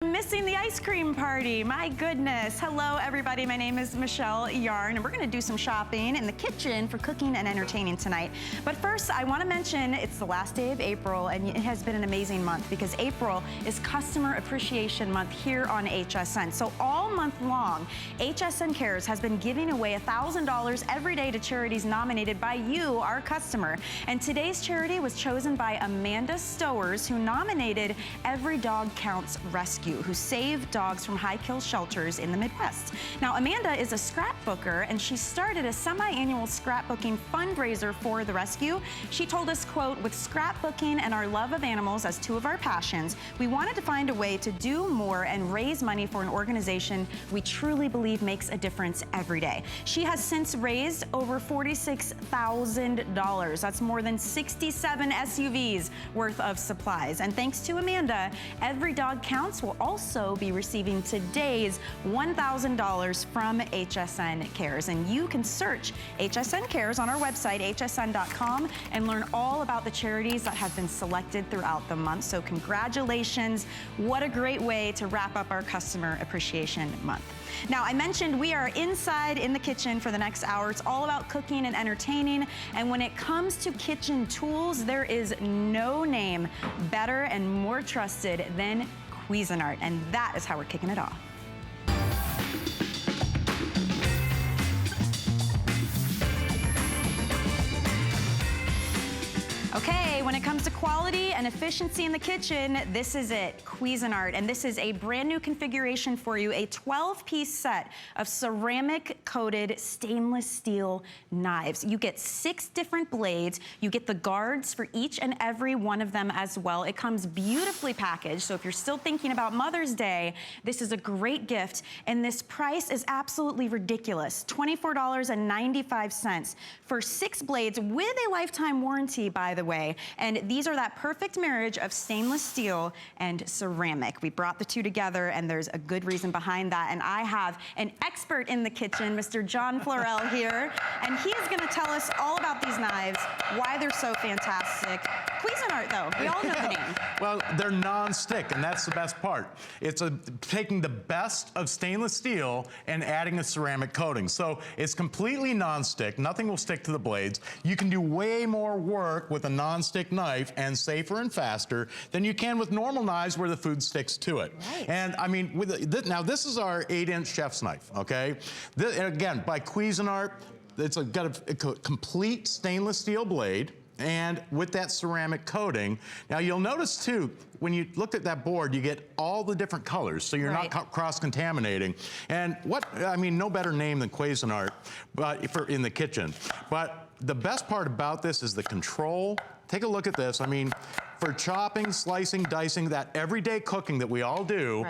Missing the ice cream party, my goodness. Hello everybody, my name is Michelle Yarn and we're gonna do some shopping in the kitchen for cooking and entertaining tonight. But first, I wanna mention it's the last day of April and it has been an amazing month because April is Customer Appreciation Month here on HSN. So all month long, HSN Cares has been giving away $1,000 every day to charities nominated by you, our customer. And today's charity was chosen by Amanda Stowers, who nominated Every Dog Counts Rescue, who save dogs from high-kill shelters in the Midwest. Now, Amanda is a scrapbooker, and she started a semi-annual scrapbooking fundraiser for the rescue. She told us, quote, "With scrapbooking and our love of animals as two of our passions, we wanted to find a way to do more and raise money for an organization we truly believe makes a difference every day." She has since raised over $46,000. That's more than 67 SUVs worth of supplies. And thanks to Amanda, Every Dog Counts will also be receiving today's $1,000 from HSN Cares. And you can search HSN Cares on our website, hsn.com, and learn all about the charities that have been selected throughout the month. So congratulations. What a great way to wrap up our Customer Appreciation Month. Now, I mentioned we are inside in the kitchen for the next hour. It's all about cooking and entertaining. And when it comes to kitchen tools, there is no name better and more trusted than Cuisinart, and that is how we're kicking it off. Okay, when it comes to quality and efficiency in the kitchen, this is it, Cuisinart. And this is a brand new configuration for you, a 12-piece set of ceramic-coated stainless steel knives. You get 6 different blades. You get the guards for each and every one of them as well. It comes beautifully packaged, so if you're still thinking about Mother's Day, this is a great gift. And this price is absolutely ridiculous, $24.95 for 6 blades with a lifetime warranty, by the way. And these are that perfect marriage of stainless steel and ceramic. We brought the two together and there's a good reason behind that. And I have an expert in the kitchen, Mr. John Florell here, and he is gonna tell us all about these knives, why they're so fantastic. Cuisinart though, we all know the name. Well, they're non-stick, and that's the best part. It's taking the best of stainless steel and adding a ceramic coating. So it's completely non-stick, nothing will stick to the blades. You can do way more work with a non-stick knife and safer and faster than you can with normal knives where the food sticks to it. Right. And I mean, now this is our 8-inch chef's knife, okay? Again, by Cuisinart, it's got a complete stainless steel blade, and with that ceramic coating. Now you'll notice too, when you look at that board, you get all the different colors, so you're not cross-contaminating. And no better name than Cuisinart in the kitchen. But the best part about this is the control. Take a look at this. I mean, for chopping, slicing, dicing, that everyday cooking that we all do,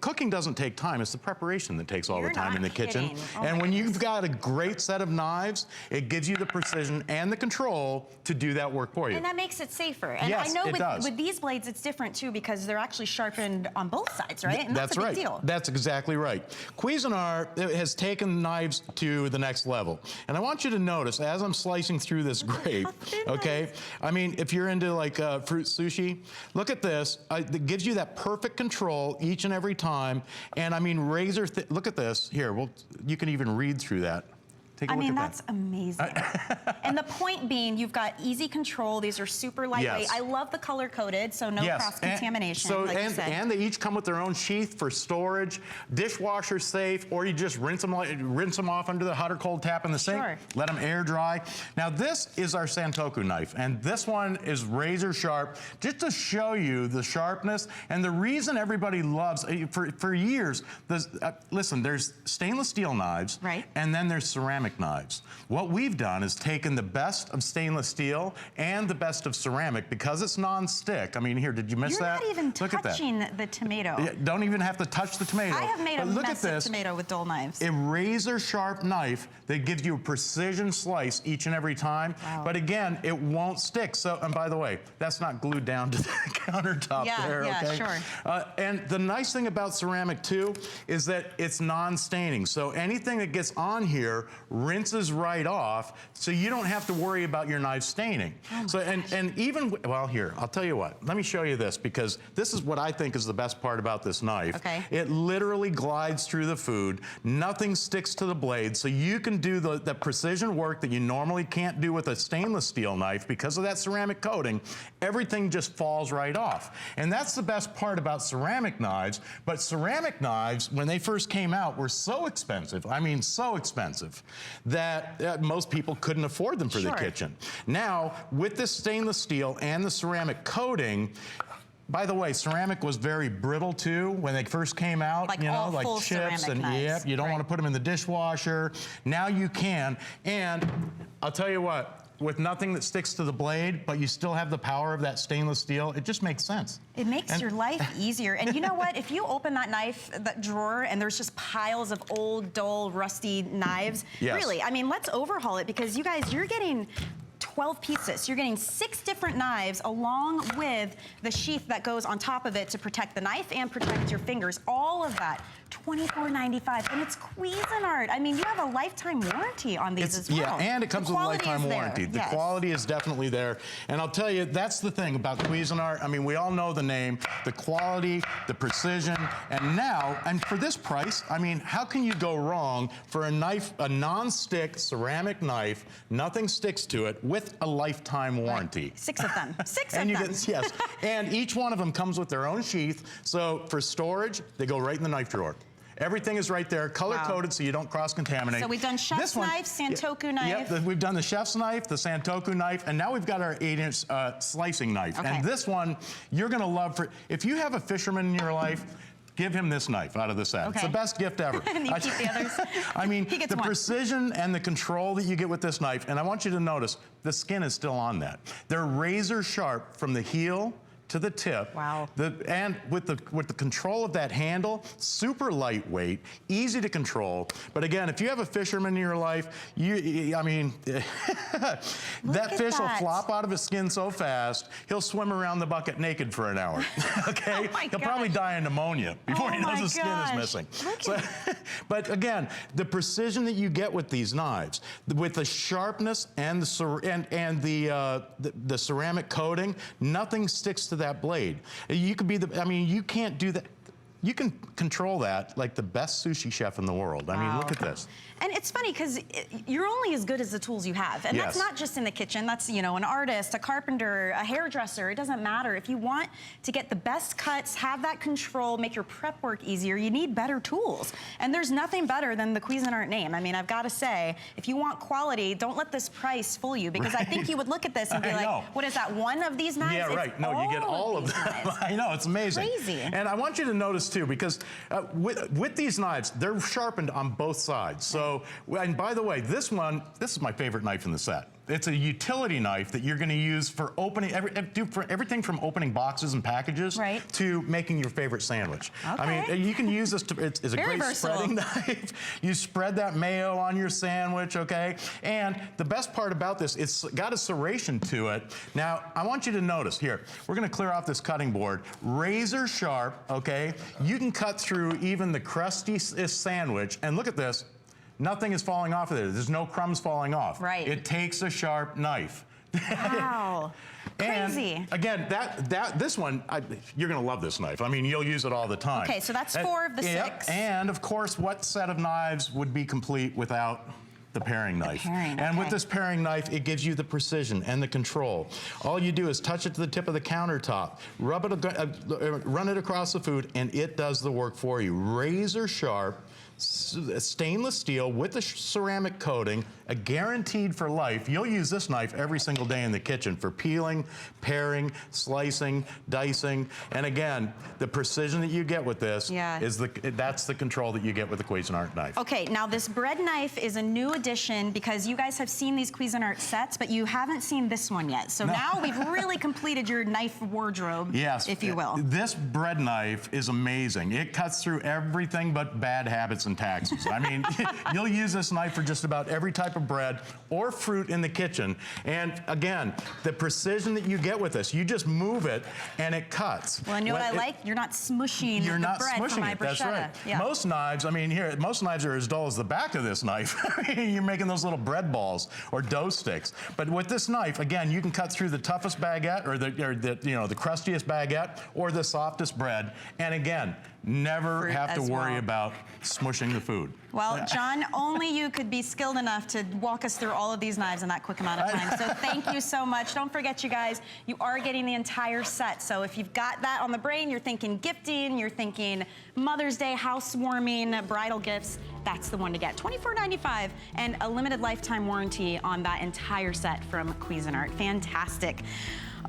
cooking doesn't take time. It's the preparation that takes all the time in the kitchen. And when you've got a great set of knives, it gives you the precision and the control to do that work for you. And that makes it safer. And yes, I know it does. With these blades, it's different too because they're actually sharpened on both sides, right? And that's a big deal. That's exactly right. Cuisinart has taken knives to the next level. And I want you to notice, as I'm slicing through this grape, okay? I mean, if you're into like fruit sushi, look at this. It gives you that perfect control each and every time. And I mean, razor thin. Look at this. Here, well, you can even read through that. Take a look at that. That's amazing. And the point being, you've got easy control. These are super lightweight. Yes. I love the color coded, so no cross-contamination, like you said. And they each come with their own sheath for storage, dishwasher safe, or you just rinse them off under the hot or cold tap in the sink. Sure. Let them air dry. Now this is our Santoku knife, and this one is razor sharp, just to show you the sharpness and the reason everybody loves, for years, listen, there's stainless steel knives, and then there's ceramic knives. What we've done is taken the best of stainless steel and the best of ceramic because it's non-stick. I mean, here, did you miss that? You're not even touching the tomato. Yeah, don't even have to touch the tomato. I have made a mess of tomato with dull knives. A razor sharp knife that gives you a precision slice each and every time. Wow. But again, it won't stick. So, and by the way, that's not glued down to the countertop there, okay? Sure. And the nice thing about ceramic too is that it's non-staining. So anything that gets on here rinses right off, so you don't have to worry about your knife staining. Oh so and even, well, here, I'll tell you what. Let me show you this, because this is what I think is the best part about this knife. Okay. It literally glides through the food. Nothing sticks to the blade, so you can do the precision work that you normally can't do with a stainless steel knife because of that ceramic coating. Everything just falls right off. And that's the best part about ceramic knives. But ceramic knives, when they first came out, were so expensive, I mean so expensive, that most people couldn't afford them for the kitchen. Now, with this stainless steel and the ceramic coating, by the way, ceramic was very brittle too when they first came out, like, you know, like full chips, and knives. yep, you don't want to put them in the dishwasher. Now you can, and I'll tell you what, with nothing that sticks to the blade, but you still have the power of that stainless steel, it just makes sense. It makes your life easier. And you know what? If you open that knife, that drawer, and there's just piles of old, dull, rusty knives, really, I mean, let's overhaul it, because you guys, you're getting 12 pieces. You're getting 6 different knives along with the sheath that goes on top of it to protect the knife and protect your fingers. All of that, $24.95, and it's Cuisinart. I mean, you have a lifetime warranty on these as well. Yeah, and it comes with a lifetime warranty. The quality is definitely there. And I'll tell you, that's the thing about Cuisinart. I mean, we all know the name, the quality, the precision, and now, and for this price, I mean, how can you go wrong for a knife, a non-stick ceramic knife, nothing sticks to it, with a lifetime warranty? 6 of them. 6 and of you them. get, yes, and each one of them comes with their own sheath. So for storage, they go right in the knife drawer. Everything is right there, color-coded, so you don't cross-contaminate. So we've done chef's knife, Santoku knife. Yep, we've done the chef's knife, the Santoku knife, and now we've got our 8-inch slicing knife. Okay. And this one, you're gonna love. If you have a fisherman in your life, give him this knife out of the set. It's the best gift ever. And you keep the others. I mean, he gets the one. Precision and the control that you get with this knife, and I want you to notice, the skin is still on that. They're razor sharp from the heel to the tip. Wow. And with the control of that handle, super lightweight, easy to control. But again, if you have a fisherman in your life, I mean, that fish will flop out of his skin so fast, he'll swim around the bucket naked for an hour. Okay? He'll probably die of pneumonia before he knows his skin is missing. But again, the precision that you get with these knives, with the sharpness and the ceramic coating, nothing sticks to that blade. You could be I mean, you can't do that. You can control that like the best sushi chef in the world. I mean, look at this. And it's funny because you're only as good as the tools you have. And that's not just in the kitchen. That's, you know, an artist, a carpenter, a hairdresser. It doesn't matter. If you want to get the best cuts, have that control, make your prep work easier, you need better tools. And there's nothing better than the Cuisinart name. I mean, I've got to say, if you want quality, don't let this price fool you, because I think you would look at this and be like, what is that, one of these knives? Yeah, right. No, you get all of them. I know, it's amazing. Crazy. And I want you to notice too, because with these knives, they're sharpened on both sides. So, and by the way, this is my favorite knife in the set. It's a utility knife that you're going to use for opening, for everything from opening boxes and packages to making your favorite sandwich. I mean, you can use this to, it's a great spreading knife. You spread that mayo on your sandwich, okay? And the best part about this, it's got a serration to it. Now, I want you to notice, here, we're going to clear off this cutting board. Razor sharp, okay? You can cut through even the crustiest sandwich, and look at this. Nothing is falling off of there. There's no crumbs falling off. Right. It takes a sharp knife. Wow. Crazy. And again, this one, you're going to love this knife. I mean, you'll use it all the time. Okay, so that's 4 of the 6. And of course, what set of knives would be complete without the paring knife? And with this paring knife, it gives you the precision and the control. All you do is touch it to the tip of the countertop, rub it, run it across the food, and it does the work for you. Razor sharp, stainless steel with the ceramic coating, guaranteed for life. You'll use this knife every single day in the kitchen for peeling, paring, slicing, dicing, and again, the precision that you get with this is that's the control that you get with the Cuisinart knife. Okay, now this bread knife is a new addition because you guys have seen these Cuisinart sets, but you haven't seen this one yet. So now we've really completed your knife wardrobe, if you will. This bread knife is amazing. It cuts through everything but bad habits and taxes. I mean, you'll use this knife for just about every type type of bread or fruit in the kitchen. And again, the precision that you get with this, you just move it and it cuts. Well, you know what I like? You're not smushing the bread for my bruschetta. That's right. Yeah. Most knives, I mean, here, most knives are as dull as the back of this knife. You're making those little bread balls or dough sticks. But with this knife, again, you can cut through the toughest baguette or the crustiest baguette or the softest bread. And again, never have to worry about smushing the food. Well, John, only you could be skilled enough to walk us through all of these knives in that quick amount of time. So thank you so much. Don't forget, you guys, you are getting the entire set. So if you've got that on the brain, you're thinking gifting, you're thinking Mother's Day, housewarming, bridal gifts, that's the one to get. $24.95 and a limited lifetime warranty on that entire set from Cuisinart. Fantastic.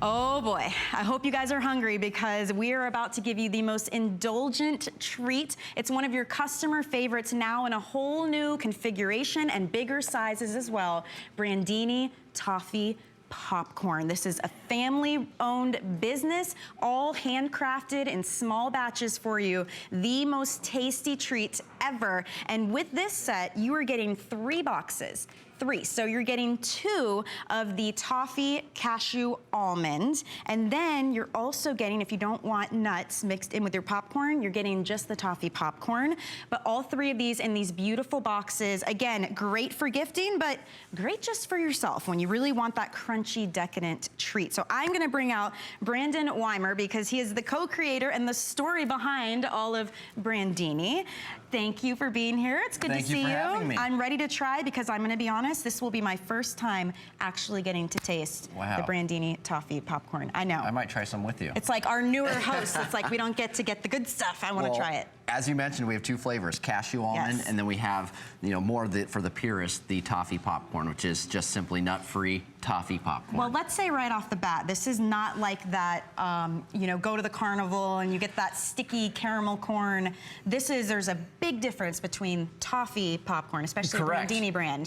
Oh boy, I hope you guys are hungry because we are about to give you the most indulgent treat. It's one of your customer favorites now in a whole new configuration and bigger sizes as well. Brandini Toffee Popcorn. This is a family-owned business, all handcrafted in small batches for you. The most tasty treat ever. And with this set, you are getting 3 boxes. 3. So you're getting 2 of the toffee cashew almond, and then you're also getting, if you don't want nuts mixed in with your popcorn, you're getting just the toffee popcorn. But all 3 of these in these beautiful boxes. Again, great for gifting, but great just for yourself when you really want that crunchy, decadent treat. So I'm gonna bring out Brandon Weimer because he is the co-creator and the story behind all of Brandini. Thank you for being here. It's good to see you. Having me. I'm ready to try because I'm gonna be honest, this will be my first time actually getting to taste the Brandini toffee popcorn. I know. I might try some with you. It's like our newer hosts. It's like we don't get the good stuff. I want to try it. As you mentioned, we have 2 flavors, cashew almond, and then we have, more for the purist, the toffee popcorn, which is just simply nut-free toffee popcorn. Well, let's say right off the bat, this is not like that, go to the carnival and you get that sticky caramel corn. There's a big difference between toffee popcorn, especially the Brandini brand.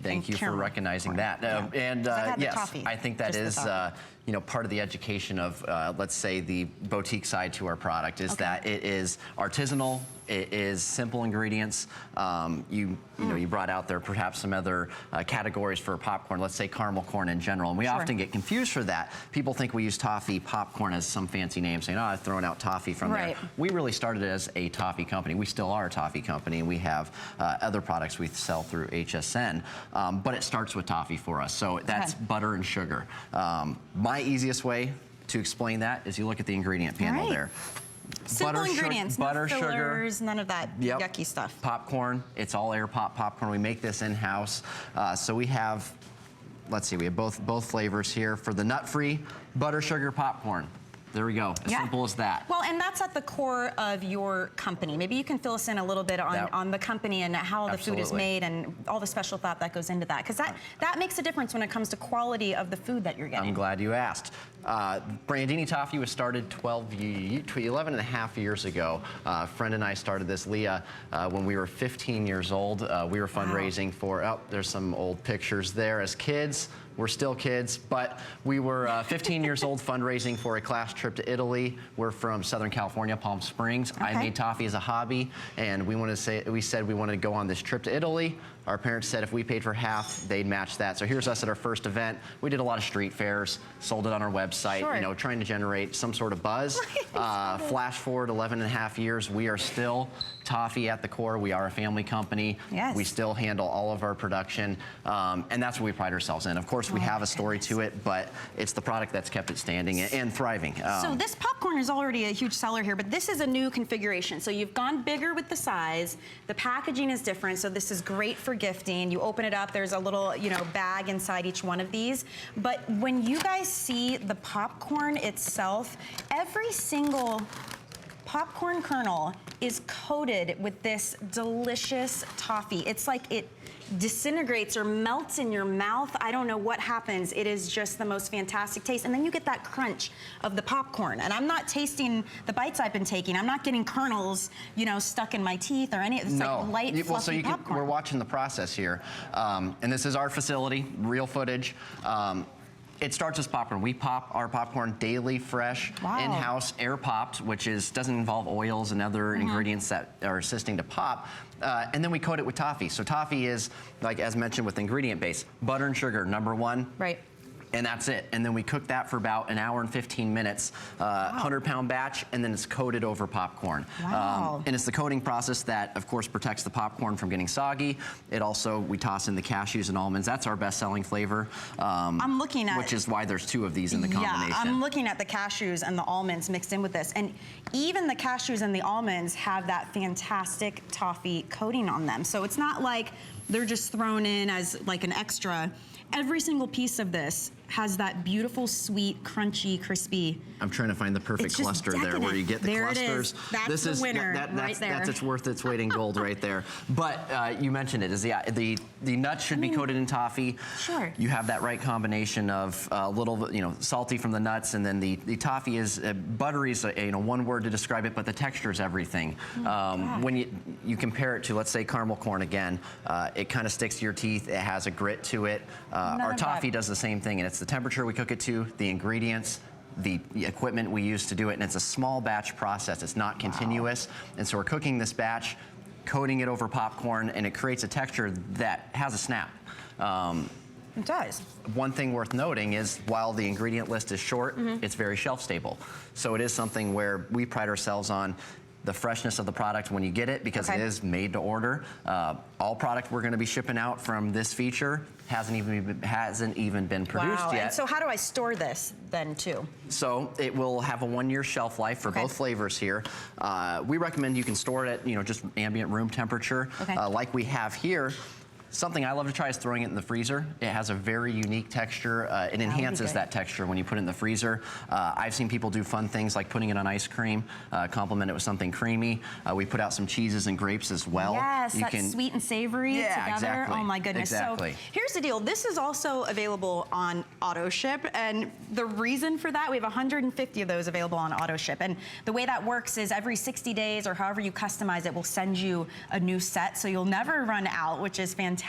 Thank you for recognizing that. Yes, I think that is part of the education of, let's say, the boutique side to our product is that it is artisanal. It is simple ingredients. You brought out there perhaps some other categories for popcorn, let's say caramel corn in general, and we often get confused for that. People think we use toffee popcorn as some fancy name, saying, oh, I've thrown out toffee from there. We really started as a toffee company. We still are a toffee company, and we have other products we sell through HSN, but it starts with toffee for us, so that's butter and sugar. My easiest way to explain that is you look at the ingredient panel there. Simple ingredients, no fillers, none of that yucky stuff. Popcorn, it's all air pop popcorn. We make this in-house. So we have, let's see, we have both flavors here. For the nut-free butter sugar popcorn, there we go, as simple as that. Well, and that's at the core of your company. Maybe you can fill us in a little bit on the company and how the food is made and all the special thought that goes into that. Because that makes a difference when it comes to quality of the food that you're getting. I'm glad you asked. Brandini Toffee was started 11 and a half years ago. A friend and I started this, Leah, when we were 15 years old. We were fundraising for, there's some old pictures there as kids. We're still kids, but we were 15 years old fundraising for a class trip to Italy. We're from Southern California, Palm Springs. I made toffee as a hobby, and we said we wanted to go on this trip to Italy. Our parents said if we paid for half, they'd match that. So here's us at our first event. We did a lot of street fairs, sold it on our website, trying to generate some sort of buzz. Flash forward 11 and a half years, we are still toffee at the core. We are a family company. We still handle all of our production, and that's what we pride ourselves in. Of course, we have a story to it, but it's the product that's kept it standing and thriving. So this popcorn is already a huge seller here, but this is a new configuration. So you've gone bigger with the size. The packaging is different, so this is great for gifting. You open it up, there's a little, bag inside each one of these. But when you guys see the popcorn itself, every single popcorn kernel is coated with this delicious toffee. It's like it disintegrates or melts in your mouth. I don't know what happens. It is just the most fantastic taste. And then you get that crunch of the popcorn. And I'm not tasting the bites I've been taking. I'm not getting kernels, stuck in my teeth or any. It's like light, fluffy popcorn. We're watching the process here. And this is our facility, real footage. It starts as popcorn. We pop our popcorn daily, fresh, in-house, air popped, which doesn't involve oils and other ingredients that are assisting to pop. And then we coat it with toffee. So toffee is, like as mentioned with ingredient base, butter and sugar, #1. Right. And that's it. And then we cook that for about an hour and 15 minutes, 100-pound batch, and then it's coated over popcorn. Wow. And it's the coating process that, of course, protects the popcorn from getting soggy. It also, we toss in the cashews and almonds. That's our best-selling flavor. I'm looking at... Which is why there's 2 of these in the combination. Yeah, I'm looking at the cashews and the almonds mixed in with this. And even the cashews and the almonds have that fantastic toffee coating on them. So it's not like they're just thrown in as like an extra. Every single piece of this has that beautiful, sweet, crunchy, crispy. I'm trying to find the perfect cluster there where you get the clusters. There it is. That's the winner right there. That's it's worth its weight in gold right there. But you mentioned it, the nuts should be coated in toffee. Sure. You have that right combination of a little, salty from the nuts, and then the toffee is, buttery is, one word to describe it, but the texture is everything. When you compare it to, let's say, caramel corn again, it kind of sticks to your teeth. It has a grit to it. Our toffee does the same thing, and it's the temperature we cook it to, the ingredients, the equipment we use to do it, and it's a small batch process. It's not continuous, and so we're cooking this batch, coating it over popcorn, and it creates a texture that has a snap. It does. One thing worth noting is while the ingredient list is short, it's very shelf stable. So it is something where we pride ourselves on the freshness of the product when you get it, because it is made to order. All product we're going to be shipping out from this feature hasn't even been produced yet. And so how do I store this then too? So it will have a 1-year shelf life for both flavors here. We recommend you can store it at just ambient room temperature, like we have here. Something I love to try is throwing it in the freezer. It has a very unique texture. It enhances that texture when you put it in the freezer. I've seen people do fun things like putting it on ice cream, complement it with something creamy. We put out some cheeses and grapes as well. Yes, that's sweet and savory together. Exactly. Oh my goodness. Exactly. So here's the deal. This is also available on auto ship, and the reason for that, we have 150 of those available on auto ship. And the way that works is every 60 days or however you customize it, we'll send you a new set, so you'll never run out, which is fantastic.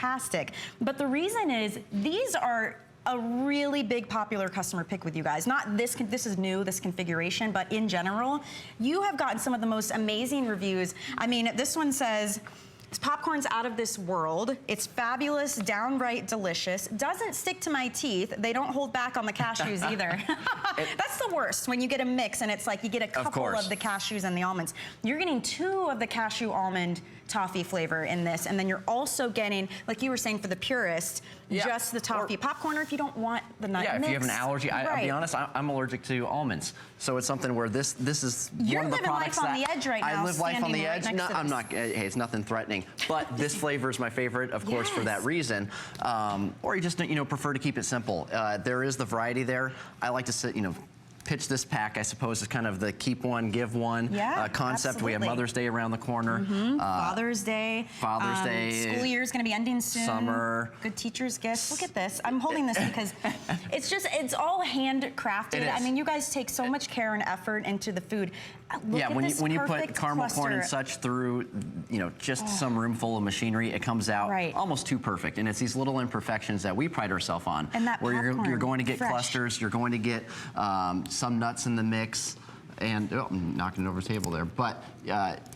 But the reason is these are a really big popular customer pick with you guys. Not this is new, this configuration, but in general, you have gotten some of the most amazing reviews. I mean, this one says, popcorn's out of this world. It's fabulous, downright delicious. Doesn't stick to my teeth. They don't hold back on the cashews either. That's the worst, when you get a mix and it's like you get a couple of the cashews and the almonds. You're getting 2 of the cashew almond toffee flavor in this, and then you're also getting, like you were saying for the purist, just the toffee popcorn, or if you don't want the nut mix. If you have an allergy, I'll be honest, I'm allergic to almonds. So it's something where this is one of the products that... You're living life on the edge right now. I live life on the edge. No, I'm not, hey, it's nothing threatening. But this flavor is my favorite, of course, for that reason. Or you just, prefer to keep it simple. There is the variety there. I like to sit, pitch this pack, I suppose, is kind of the keep one, give one concept. Absolutely. We have Mother's Day around the corner. Father's Day. Father's Day. School year is going to be ending soon. Summer. Good teacher's gifts. Look at this. I'm holding this because it's all handcrafted. I mean, you guys take so much care and effort into the food. Look at this when you put perfect caramel corn and cluster. such through, just some room full of machinery, it comes out almost too perfect. And it's these little imperfections that we pride ourselves on. And that where you're going to get fresh clusters, you're going to get some nuts in the mix, and I'm knocking it over the table there. But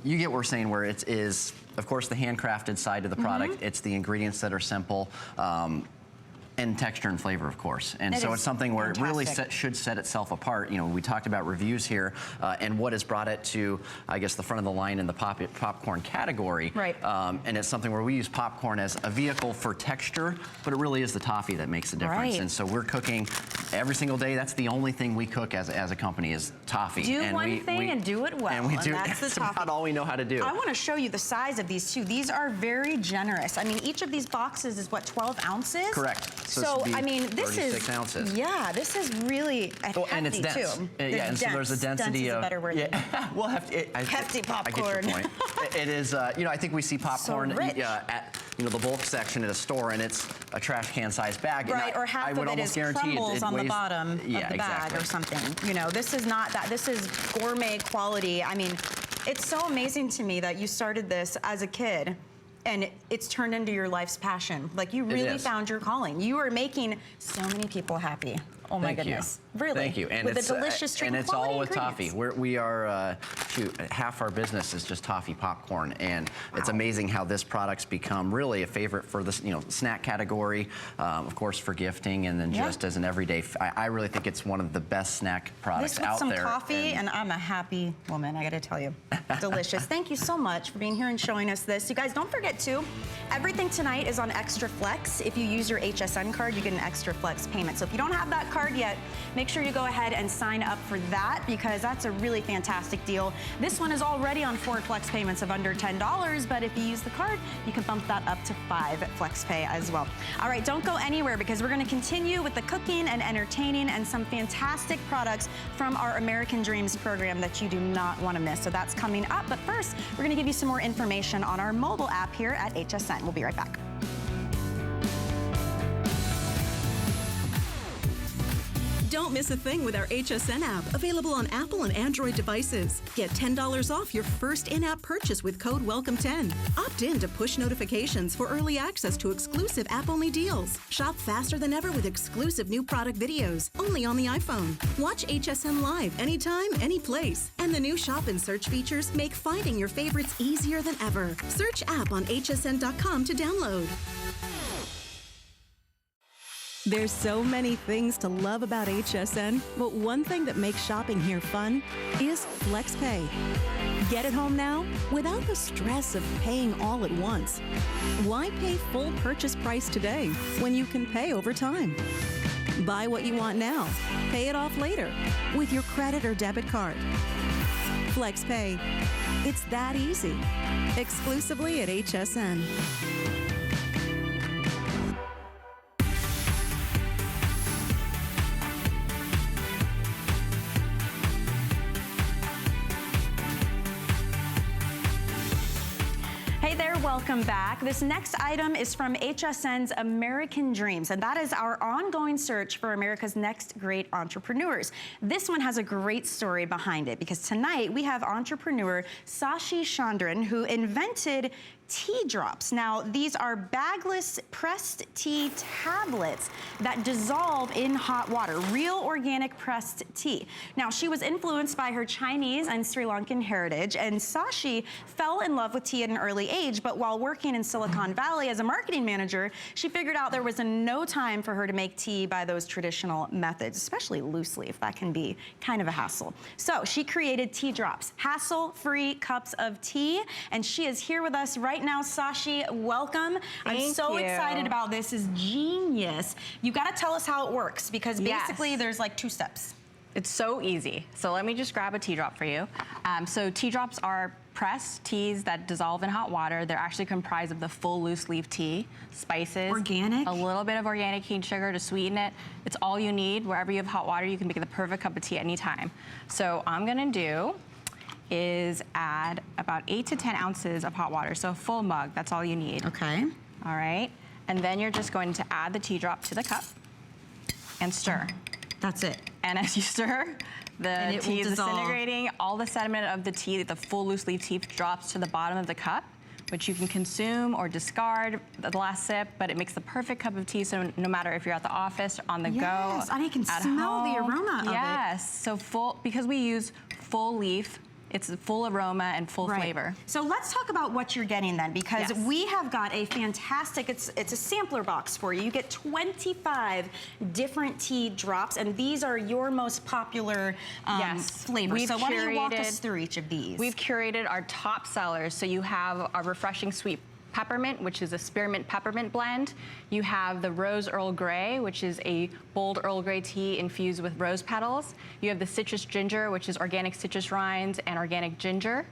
you get what we're saying, where it is, of course, the handcrafted side of the product. It's the ingredients that are simple. And texture and flavor, of course. And so it's something where it really should set itself apart. We talked about reviews here, and what has brought it to, I guess, the front of the line in the popcorn category. And it's something where we use popcorn as a vehicle for texture, but it really is the toffee that makes the difference. And so we're cooking every single day. That's the only thing we cook as a company is toffee. Do one thing and do it well. And we do. That's That's about all we know how to do. I want to show you the size of these too. These are very generous. I mean, each of these boxes is what, 12 ounces? Correct. So I mean, this is 36 ounces. Yeah, this is really hefty and it's dense. too. And so there's a density dense of is a better word. Well, hefty popcorn. I get your point. It is. I think we see popcorn at the bulk section at a store, and it's a trash can sized bag. Right, or half of it is crumbles on the bottom of the bag or something. This is not that. This is gourmet quality. I mean, it's so amazing to me that you started this as a kid, and it's turned into your life's passion. Like, you really found your calling. You are making so many people happy. Oh my Thank goodness. You. Really? Thank you. And with it's a delicious treat. and it's all with ingredients. toffee. We are half our business is just toffee popcorn, and it's amazing how this product's become really a favorite for the snack category, of course for gifting, and then just as an everyday. I really think it's one of the best snack products this with out some there. Coffee, and I'm a happy woman. I got to tell you, delicious. Thank you so much for being here and showing us this. You guys, don't forget to. Everything tonight is on Extra Flex. If you use your HSN card, you get an Extra Flex payment. So if you don't have that card yet, make sure you go ahead and sign up for that, because that's a really fantastic deal. This one is already on 4 flex payments of under $10, but if you use the card, you can bump that up to 5 flex pay as well. All right, don't go anywhere, because we're going to continue with the cooking and entertaining and some fantastic products from our American Dreams program that you do not want to miss. So that's coming up. But first, we're going to give you some more information on our mobile app here at HSN. We'll be right back. Don't miss a thing with our HSN app, available on Apple and Android devices. Get $10 off your first in-app purchase with code WELCOME10. Opt in to push notifications for early access to exclusive app-only deals. Shop faster than ever with exclusive new product videos, only on the iPhone. Watch HSN Live anytime, any place. And the new shop and search features make finding your favorites easier than ever. Search app on hsn.com to download. There's so many things to love about HSN, but one thing that makes shopping here fun is FlexPay. Get it home now without the stress of paying all at once. Why pay full purchase price today when you can pay over time? Buy what you want now, pay it off later with your credit or debit card. FlexPay. It's that easy. Exclusively at HSN. Hey there, welcome back. This next item is from HSN's American Dreams, and that is our ongoing search for America's next great entrepreneurs. This one has a great story behind it, because tonight we have entrepreneur Sashi Chandran, who invented tea drops. Now, these are bagless pressed tea tablets that dissolve in hot water, real organic pressed tea. Now, she was influenced by her Chinese and Sri Lankan heritage, and Sashi fell in love with tea at an early age, but while working in Silicon Valley as a marketing manager, she figured out there was no time for her to make tea by those traditional methods, especially loose leaf. That can be kind of a hassle. So she created tea drops, hassle-free cups of tea, and she is here with us right now. Sashi, welcome. I'm so excited about this. Is genius. You got to tell us how it works, because basically there's like 2 steps. It's so easy. So let me just grab a tea drop for you. So tea drops are pressed teas that dissolve in hot water. They're actually comprised of the full loose leaf tea, spices, organic, a little bit of organic cane sugar to sweeten it. It's all you need. Wherever you have hot water, you can make the perfect cup of tea anytime. So I'm gonna do is add about 8 to 10 ounces of hot water. So a full mug, that's all you need. Okay. All right. And then you're just going to add the tea drop to the cup and stir. That's it. And as you stir, the tea is disintegrating. All the sediment of the tea, the full loose leaf tea, drops to the bottom of the cup, which you can consume or discard the last sip, but it makes the perfect cup of tea, so no matter if you're at the office, on the go, and I can smell the aroma of it. Yes, so because we use full leaf, it's full aroma and full flavor. So let's talk about what you're getting then, because we have got a fantastic, it's a sampler box for you. You get 25 different tea drops, and these are your most popular flavors. So why don't you walk us through each of these? We've curated our top sellers. So you have our refreshing sweet peppermint, which is a spearmint peppermint blend. You have the rose Earl Grey, which is a bold Earl Grey tea infused with rose petals. You have the citrus ginger, which is organic citrus rinds and organic ginger.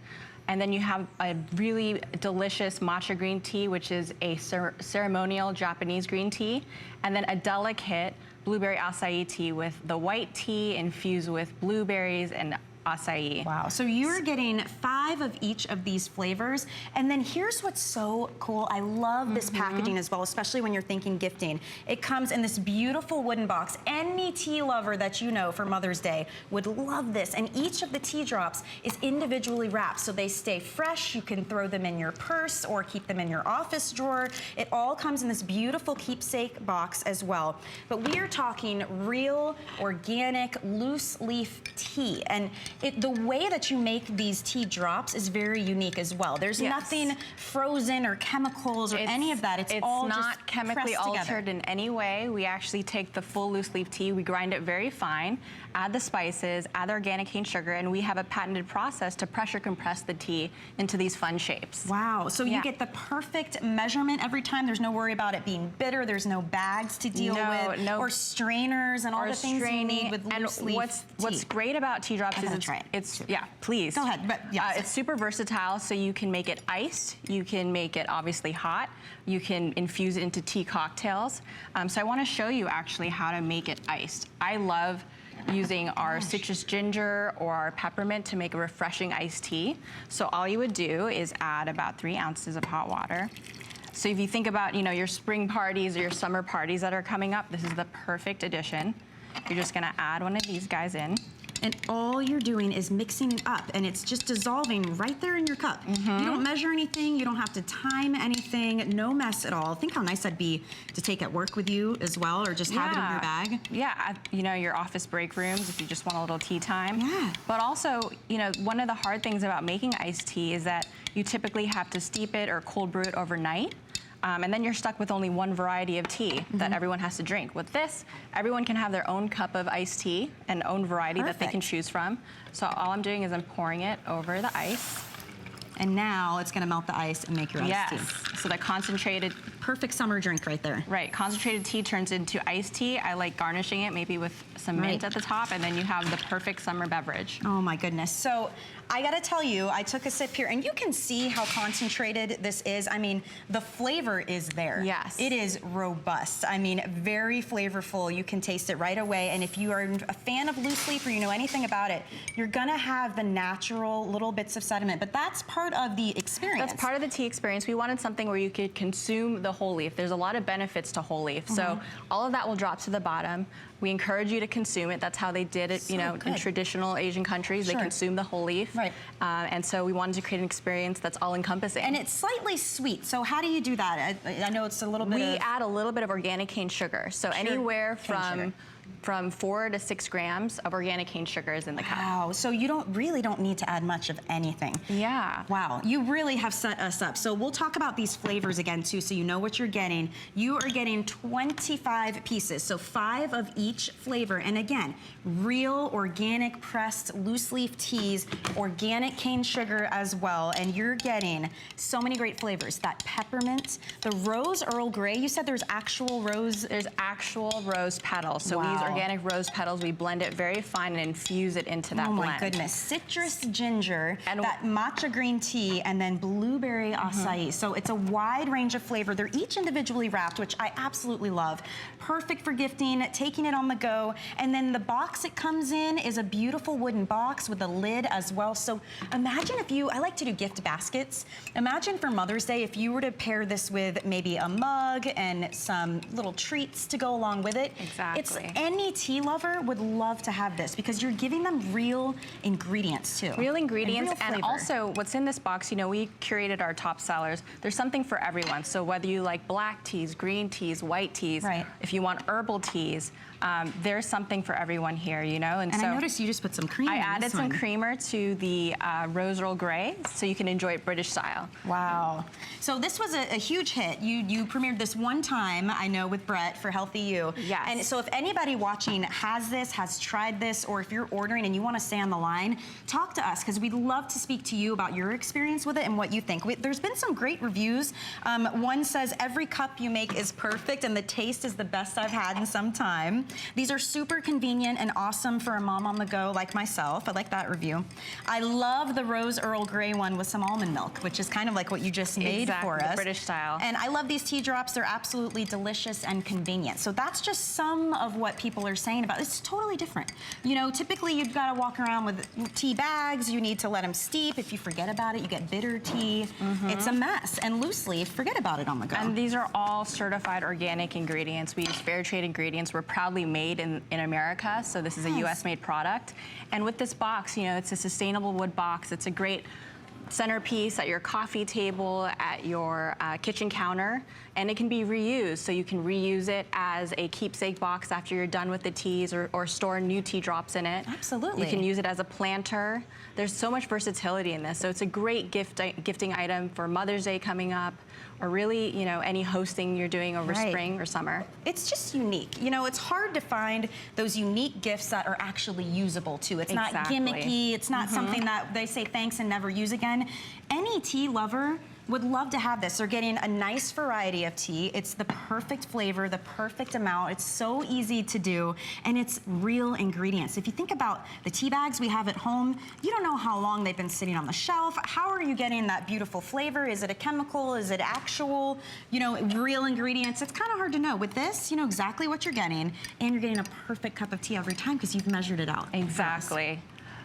And then you have a really delicious matcha green tea, which is a ceremonial Japanese green tea. And then a delicate blueberry acai tea with the white tea infused with blueberries and acai. Wow, so you're getting 5 of each of these flavors. And then here's what's so cool. I love this packaging as well, especially when you're thinking gifting. It comes in this beautiful wooden box. Any tea lover that you know for Mother's Day would love this. And each of the tea drops is individually wrapped, so they stay fresh. You can throw them in your purse or keep them in your office drawer. It all comes in this beautiful keepsake box as well. But we are talking real, organic, loose leaf tea. And the way that you make these tea drops is very unique as well. There's nothing frozen or chemicals or any of that. It's all not just chemically pressed together. altered in any way. We actually take the full loose leaf tea, we grind it very fine, add the spices, add the organic cane sugar, and we have a patented process to pressure compress the tea into these fun shapes. Wow, so you get the perfect measurement every time. There's no worry about it being bitter. There's no bags to deal with, or strainers and all the things you need with loose leaf What's great about tea drops is it's please. Go ahead, but it's super versatile, so you can make it iced, you can make it obviously hot, you can infuse it into tea cocktails. So I want to show you actually how to make it iced. I love using our citrus ginger or our peppermint to make a refreshing iced tea. So all you would do is add about 3 ounces of hot water. So if you think about, your spring parties or your summer parties that are coming up, this is the perfect addition. You're just gonna add one of these guys in. And all you're doing is mixing it up, and it's just dissolving right there in your cup. You don't measure anything, you don't have to time anything, no mess at all. Think how nice that'd be to take at work with you as well, or just have it in your bag. Yeah, your office break rooms if you just want a little tea time. Yeah. But also, one of the hard things about making iced tea is that you typically have to steep it or cold brew it overnight. And then you're stuck with only one variety of tea that everyone has to drink. With this, everyone can have their own cup of iced tea and own variety that they can choose from. So all I'm doing is I'm pouring it over the ice. And now it's gonna melt the ice and make your iced tea. So the concentrated... Perfect summer drink right there. Right, concentrated tea turns into iced tea. I like garnishing it maybe with some mint at the top, and then you have the perfect summer beverage. Oh my goodness. So I gotta tell you, I took a sip here, and you can see how concentrated this is. I mean, the flavor is there. Yes. It is robust. I mean, very flavorful. You can taste it right away, and if you are a fan of loose leaf or you know anything about it, you're gonna have the natural little bits of sediment, but that's part of the experience. That's part of the tea experience. We wanted something where you could consume the whole leaf. There's a lot of benefits to whole leaf. So all of that will drop to the bottom. We encourage you to consume it. That's how they did it, in traditional Asian countries. They consume the whole leaf. Right. And so we wanted to create an experience that's all-encompassing. And it's slightly sweet. So how do you do that? I know it's a little bit We add a little bit of organic cane sugar. So anywhere from 4 to 6 grams of organic cane sugar is in the cup. Wow, so you really don't need to add much of anything. Yeah. Wow, you really have set us up. So we'll talk about these flavors again too, so you know what you're getting. You are getting 25 pieces, so 5 of each flavor. And again, real organic pressed loose leaf teas, organic cane sugar as well. And you're getting so many great flavors. That peppermint, the rose Earl Grey, you said there's actual rose? There's actual rose petals. So we use organic rose petals. We blend it very fine and infuse it into that blend. Oh my goodness. Citrus ginger, and that matcha green tea, and then blueberry acai. So it's a wide range of flavor. They're each individually wrapped, which I absolutely love. Perfect for gifting, taking it on the go. And then the box it comes in is a beautiful wooden box with a lid as well. So imagine if I like to do gift baskets. Imagine for Mother's Day if you were to pair this with maybe a mug and some little treats to go along with it. Exactly. Any tea lover would love to have this because you're giving them real ingredients too. Real ingredients, and also what's in this box, we curated our top sellers. There's something for everyone. So whether you like black teas, green teas, white teas, if you want herbal teas, there's something for everyone here, And so I noticed you just put some creamer. I added some creamer to the Rose Earl Grey, so you can enjoy it British style. Wow. So this was a huge hit. You premiered this one time, I know, with Brett for Healthy You. Yes. And so if anybody watching has tried this, or if you're ordering and you want to stay on the line, talk to us, because we'd love to speak to you about your experience with it and what you think. There's been some great reviews. One says, every cup you make is perfect and the taste is the best I've had in some time. These are super convenient and awesome for a mom on the go like myself. I like that review. I love the Rose Earl Grey one with some almond milk, which is kind of like what you just made for us. British style. And I love these tea drops. They're absolutely delicious and convenient. So that's just some of what people people are saying about it's totally different. You know, typically you've got to walk around with tea bags. You need to let them steep. If you forget about it, you get bitter tea. It's a mess. And loose leaf, forget about it on the go. And these are all certified organic ingredients. We use fair trade ingredients. We're proudly made in America, so this is a US made product. And with this box, you know, it's a sustainable wood box. It's a great centerpiece at your coffee table, at your kitchen counter, and it can be reused. So you can reuse it as a keepsake box after you're done with the teas, or store new tea drops in it. Absolutely. You can use it as a planter. There's so much versatility in this. So it's a great gifting item for Mother's Day coming up, or really, you know, any hosting you're doing over spring or summer. It's just unique. You know, it's hard to find those unique gifts that are actually usable too. It's not gimmicky. It's not something that they say thanks and never use again. Any tea lover would love to have this. They're getting a nice variety of tea. It's the perfect flavor, the perfect amount. It's so easy to do, and it's real ingredients. If you think about the tea bags we have at home, you don't know how long they've been sitting on the shelf. How are you getting that beautiful flavor? Is it a chemical? Is it actual, you know, real ingredients? It's kind of hard to know. With this, you know exactly what you're getting, and you're getting a perfect cup of tea every time because you've measured it out. Exactly.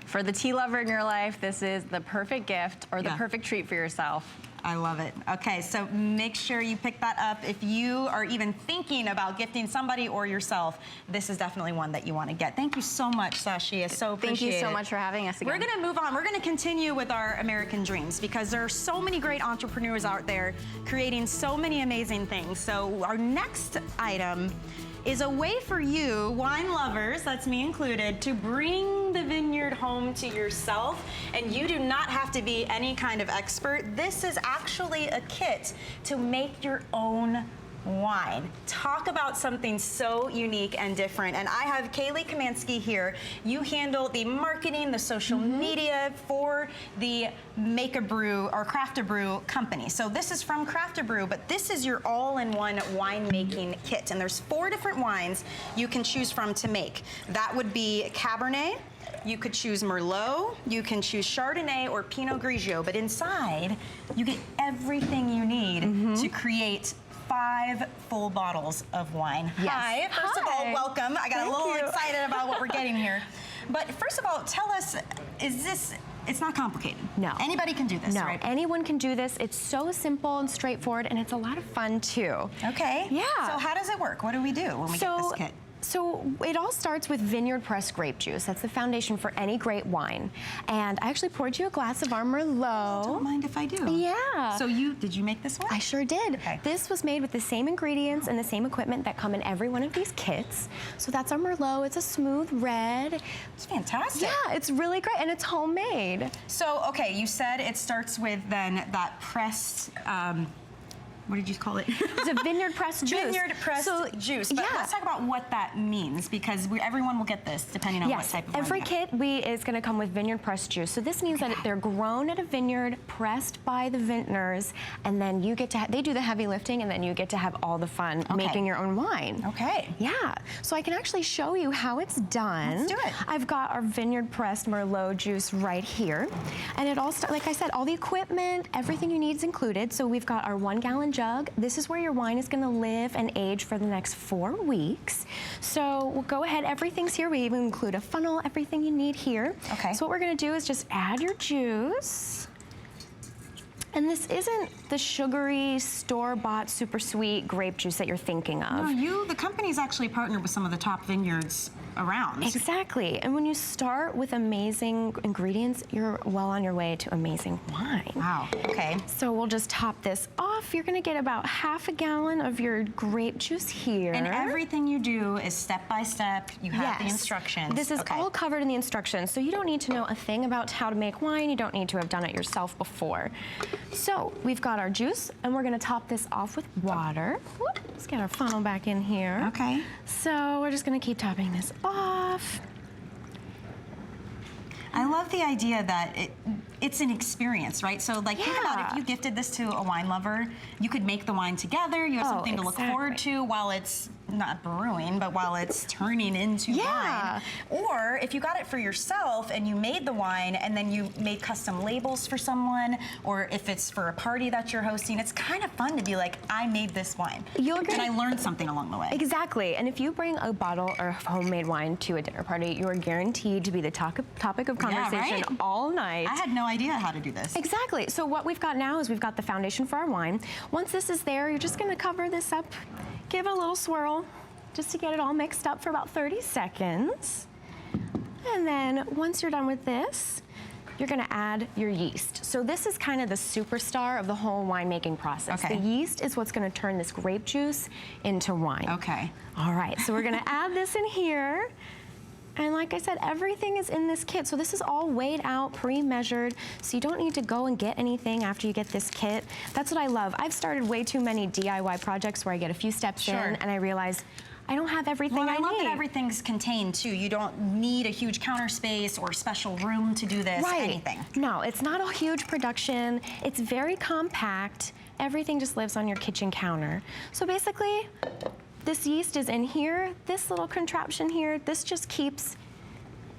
For the tea lover in your life, this is the perfect gift or the perfect treat for yourself. I love it. Okay, so make sure you pick that up. If you are even thinking about gifting somebody or yourself, this is definitely one that you want to get. Thank you so much, Sashi. I so appreciate it. Thank you so much for having us again. We're going to move on. We're going to continue with our American dreams because there are so many great entrepreneurs out there creating so many amazing things. So our next item is a way for you, wine lovers, that's me included, to bring the vineyard home to yourself, and you do not have to be any kind of expert. This is actually a kit to make your own wine. Talk about something so unique and different. And I have Kaylee Kamansky here. You handle the marketing, the social media for the Make a Brew or Craft a Brew company. So this is from Craft a Brew, but this is your all-in-one winemaking kit. And there's 4 different wines you can choose from to make. That would be Cabernet. You could choose Merlot, you can choose Chardonnay or Pinot Grigio, but inside you get everything you need to create 5 full bottles of wine. Yes. Hi, first of all, welcome. I got a little excited about what we're getting here. But first of all, tell us, it's not complicated. No. Anybody can do this, no, right? anyone can do this. It's so simple and straightforward, and it's a lot of fun too. Okay. Yeah. So how does it work? What do we do when we get this kit? So it all starts with vineyard pressed grape juice. That's the foundation for any great wine. And I actually poured you a glass of our Merlot. Don't mind if I do. Yeah. So did you make this one? I sure did. Okay. This was made with the same ingredients and the same equipment that come in every one of these kits. So that's our Merlot. It's a smooth red. It's fantastic. Yeah, it's really great, and it's homemade. So, okay, you said it starts with then that pressed, what did you call it? It's a vineyard pressed juice. Vineyard pressed juice. But let's talk about what that means, because everyone will get this depending on what type of wine. Every kit is going to come with vineyard pressed juice. So this means that they're grown at a vineyard, pressed by the vintners, and then you get to they do the heavy lifting, and then you get to have all the fun making your own wine. Okay. Yeah. So I can actually show you how it's done. Let's do it. I've got our vineyard pressed Merlot juice right here, and it all like I said, all the equipment, everything you need is included. So we've got our 1-gallon jug. This is where your wine is going to live and age for the next 4 weeks. So we'll go ahead, everything's here. We even include a funnel, everything you need here. Okay. So what we're going to do is just add your juice. And this isn't the sugary, store-bought, super sweet grape juice that you're thinking of. No, the company's actually partnered with some of the top vineyards around. Exactly. And when you start with amazing ingredients, you're well on your way to amazing wine. Wow. Okay. So we'll just top this off. You're going to get about half a gallon of your grape juice here. And everything you do is step by step. You have the instructions. This is all covered in the instructions, so you don't need to know a thing about how to make wine. You don't need to have done it yourself before. So we've got our juice, and we're going to top this off with water. Whoop, let's get our funnel back in here. Okay. So we're just going to keep topping this off. I love the idea that it's an experience, right? So like think about if you gifted this to a wine lover, you could make the wine together, you have something to look forward to while it's not brewing, but while it's turning into wine. Or if you got it for yourself and you made the wine and then you made custom labels for someone, or if it's for a party that you're hosting, it's kind of fun to be like, I made this wine. And I learned something along the way. Exactly. And if you bring a bottle or homemade wine to a dinner party, you are guaranteed to be the topic of conversation all night. I had no idea how to do this. Exactly. So what we've got now is we've got the foundation for our wine. Once this is there, you're just going to cover this up, give it a little swirl, just to get it all mixed up for about 30 seconds. And then once you're done with this, you're gonna add your yeast. So this is kind of the superstar of the whole winemaking process. The yeast is what's gonna turn this grape juice into wine. All right, so we're gonna add this in here. And like I said, everything is in this kit. So this is all weighed out, pre-measured, so you don't need to go and get anything after you get this kit. That's what I love. I've started way too many DIY projects where I get a few steps in and I realize I don't have everything I need. I love that everything's contained too. You don't need a huge counter space or special room to do this, anything. No, it's not a huge production. It's very compact. Everything just lives on your kitchen counter. So basically, this yeast is in here, this little contraption here, this just keeps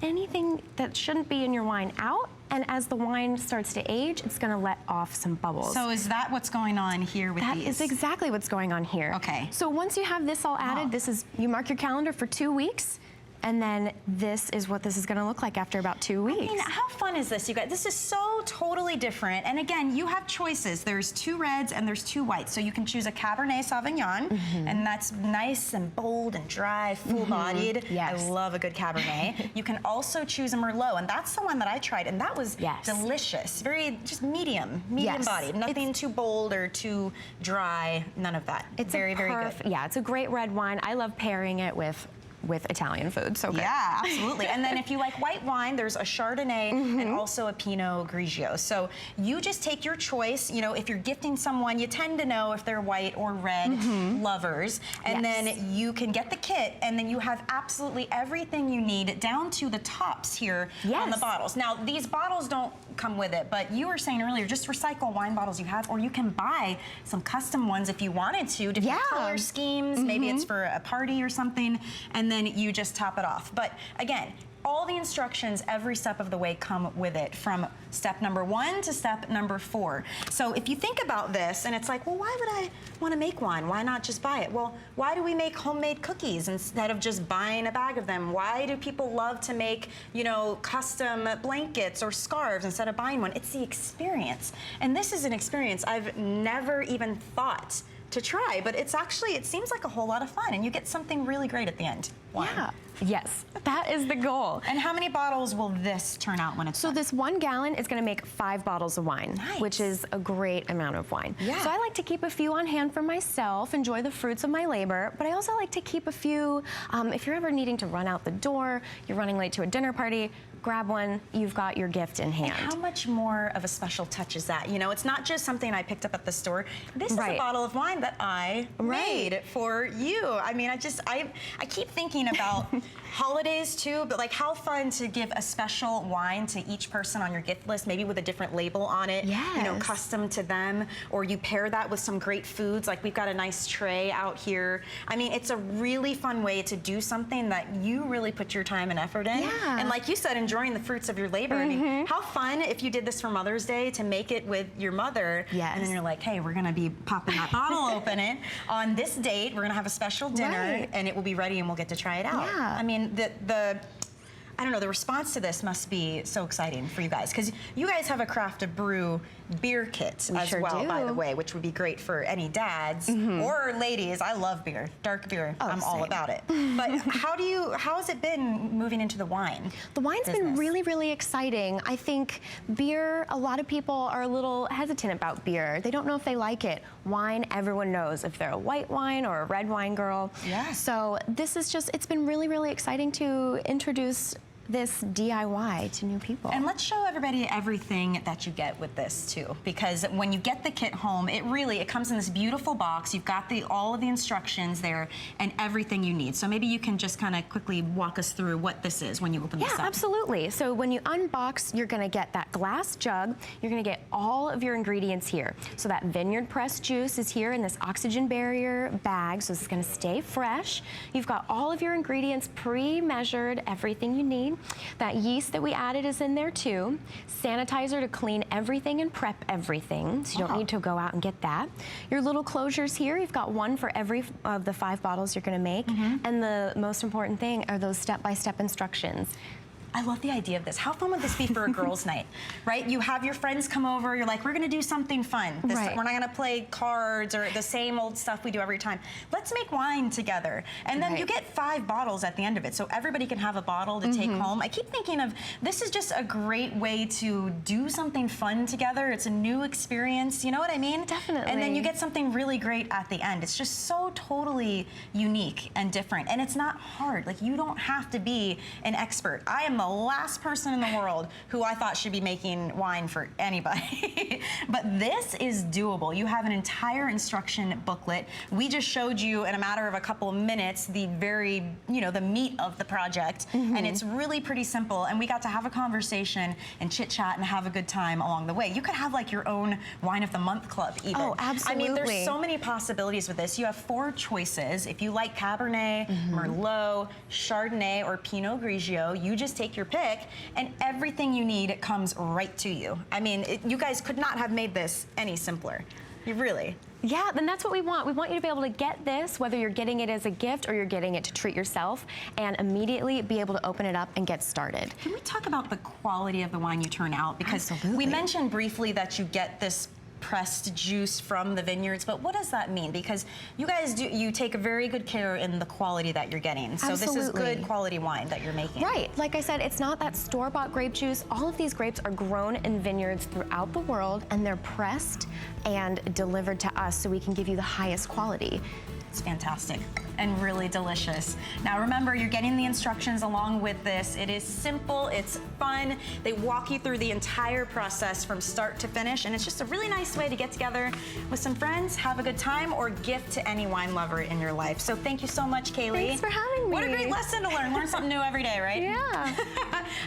anything that shouldn't be in your wine out, and as the wine starts to age, it's gonna let off some bubbles. So is that what's going on here with these? That is exactly what's going on here. So once you have this all added, this is, you mark your calendar for 2 weeks, and then this is what this is gonna look like after about 2 weeks. I mean, how fun is this, you guys? This is so totally different. And again, you have choices. There's 2 reds and there's 2 whites. So you can choose a Cabernet Sauvignon, and that's nice and bold and dry, full-bodied. I love a good Cabernet. You can also choose a Merlot, and that's the one that I tried, and that was delicious. Very, just medium-bodied. Nothing too bold or too dry, none of that. It's very, very good. Yeah, it's a great red wine. I love pairing it with Italian food, so good. Yeah, absolutely. And then if you like white wine, there's a Chardonnay and also a Pinot Grigio. So you just take your choice. You know, if you're gifting someone, you tend to know if they're white or red lovers. And then you can get the kit, and then you have absolutely everything you need down to the tops here on the bottles. Now, these bottles don't come with it, but you were saying earlier, just recycle wine bottles you have, or you can buy some custom ones if you wanted to, different color schemes. Maybe it's for a party or something, and then you just top it off. But again, all the instructions every step of the way come with it, from step number 1 to step number 4. So if you think about this and it's like, well, why would I want to make wine? Why not just buy it? Well, why do we make homemade cookies instead of just buying a bag of them? Why do people love to make, you know, custom blankets or scarves instead of buying one? It's the experience. And this is an experience I've never even thought to try, but it's actually, it seems like a whole lot of fun, and you get something really great at the end. Wine. Yes, that is the goal. And how many bottles will this turn out when it's done? This 1 gallon is gonna make 5 bottles of wine, which is a great amount of wine. So I like to keep a few on hand for myself, enjoy the fruits of my labor, but I also like to keep a few, if you're ever needing to run out the door, you're running late to a dinner party, grab one, you've got your gift in hand. And how much more of a special touch is that? You know, it's not just something I picked up at the store. This is a bottle of wine that I made for you. I mean, I keep thinking about holidays too, but like how fun to give a special wine to each person on your gift list, maybe with a different label on it, you know, custom to them, or you pair that with some great foods. Like we've got a nice tray out here. I mean, it's a really fun way to do something that you really put your time and effort in. And like you said, enjoying the fruits of your labor. I mean, how fun if you did this for Mother's Day to make it with your mother, and then you're like, hey, we're gonna be popping that bottle open it on this date. We're gonna have a special dinner, and it will be ready, and we'll get to try it out. I mean, I don't know, the response to this must be so exciting for you guys, because you guys have a Craft to Brew beer kit as well, by the way, which would be great for any dads or ladies. I love beer, dark beer. I'm all about it. But how has it been moving into the wine? The wine's been really, really exciting. I think beer, a lot of people are a little hesitant about beer. They don't know if they like it. Wine, everyone knows if they're a white wine or a red wine girl. So this is just, it's been really, really exciting to introduce this DIY to new people. And let's show everybody everything that you get with this too, because when you get the kit home, it comes in this beautiful box. You've got all of the instructions there and everything you need. So maybe you can just kind of quickly walk us through what this is when you open this up. Yeah, absolutely. So when you unbox, you're gonna get that glass jug. You're gonna get all of your ingredients here. So that vineyard pressed juice is here in this oxygen barrier bag, so this is gonna stay fresh. You've got all of your ingredients pre-measured, everything you need. That yeast that we added is in there too. Sanitizer to clean everything and prep everything, so you don't need to go out and get that. Your little closures here, you've got one for every of the 5 bottles you're gonna make. And the most important thing are those step-by-step instructions. I love the idea of this. How fun would this be for a girls' night, right? You have your friends come over, you're like, we're gonna do something fun. We're not gonna play cards or the same old stuff we do every time. Let's make wine together. And then you get 5 bottles at the end of it, so everybody can have a bottle to take home. I keep thinking of, this is just a great way to do something fun together. It's a new experience, you know what I mean? Definitely. And then you get something really great at the end. It's just so totally unique and different. And it's not hard. Like, you don't have to be an expert. I am the last person in the world who I thought should be making wine for anybody. But this is doable. You have an entire instruction booklet. We just showed you in a matter of a couple of minutes the very, the meat of the project. And it's really pretty simple. And we got to have a conversation and chit chat and have a good time along the way. You could have like your own wine of the month club even. Oh, absolutely. I mean, there's so many possibilities with this. You have 4 choices. If you like Cabernet, Merlot, Chardonnay, or Pinot Grigio, you just take your pick and everything you need comes right to you. I mean, you guys could not have made this any simpler. You really. Yeah, then that's what we want. We want you to be able to get this, whether you're getting it as a gift or you're getting it to treat yourself, and immediately be able to open it up and get started. Can we talk about the quality of the wine you turn out? Because we mentioned briefly that you get this pressed juice from the vineyards, but what does that mean? Because you guys you take a very good care in the quality that you're getting. So this is good quality wine that you're making. Right, like I said, it's not that store-bought grape juice. All of these grapes are grown in vineyards throughout the world, and they're pressed and delivered to us so we can give you the highest quality. It's fantastic and really delicious. Now remember, you're getting the instructions along with this. It is simple, it's fun. They walk you through the entire process from start to finish, and it's just a really nice way to get together with some friends, have a good time, or gift to any wine lover in your life. So thank you so much, Kaylee. Thanks for having me. What a great lesson to learn. Learn something new every day, right? Yeah.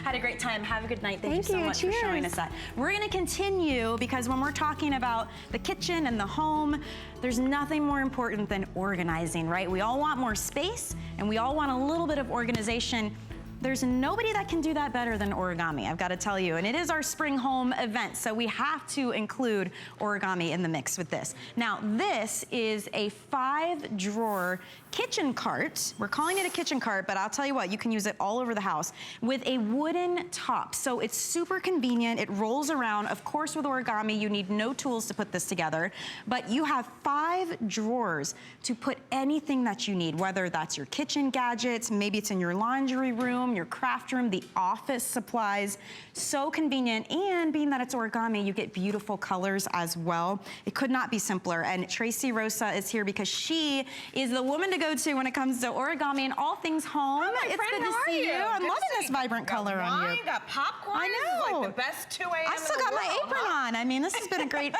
Had a great time. Have a good night. Thank you so much Cheers. for showing us that. We're gonna continue, because when we're talking about the kitchen and the home, there's nothing more important than organizing, right? We all want more space, and we all want a little bit of organization. There's nobody that can do that better than origami, I've got to tell you. And it is our spring home event, so we have to include origami in the mix with this. Now, this is a 5-drawer kitchen cart. We're calling it a kitchen cart, but I'll tell you what, you can use it all over the house with a wooden top. So it's super convenient. It rolls around. Of course, with origami, you need no tools to put this together, but you have 5 drawers to put anything that you need, whether that's your kitchen gadgets, maybe it's in your laundry room, your craft room, the office supplies. So convenient, and being that it's origami, you get beautiful colors as well. It could not be simpler, and Tracy Rosa is here because she is the woman to go to when it comes to origami and all things home. Oh, it's friend, good to how see you. are you? I'm Good loving to this see vibrant color on you. Wine, got popcorn. I This is know. like the best 2 a.m. I still got my apron on. I mean, this has been a great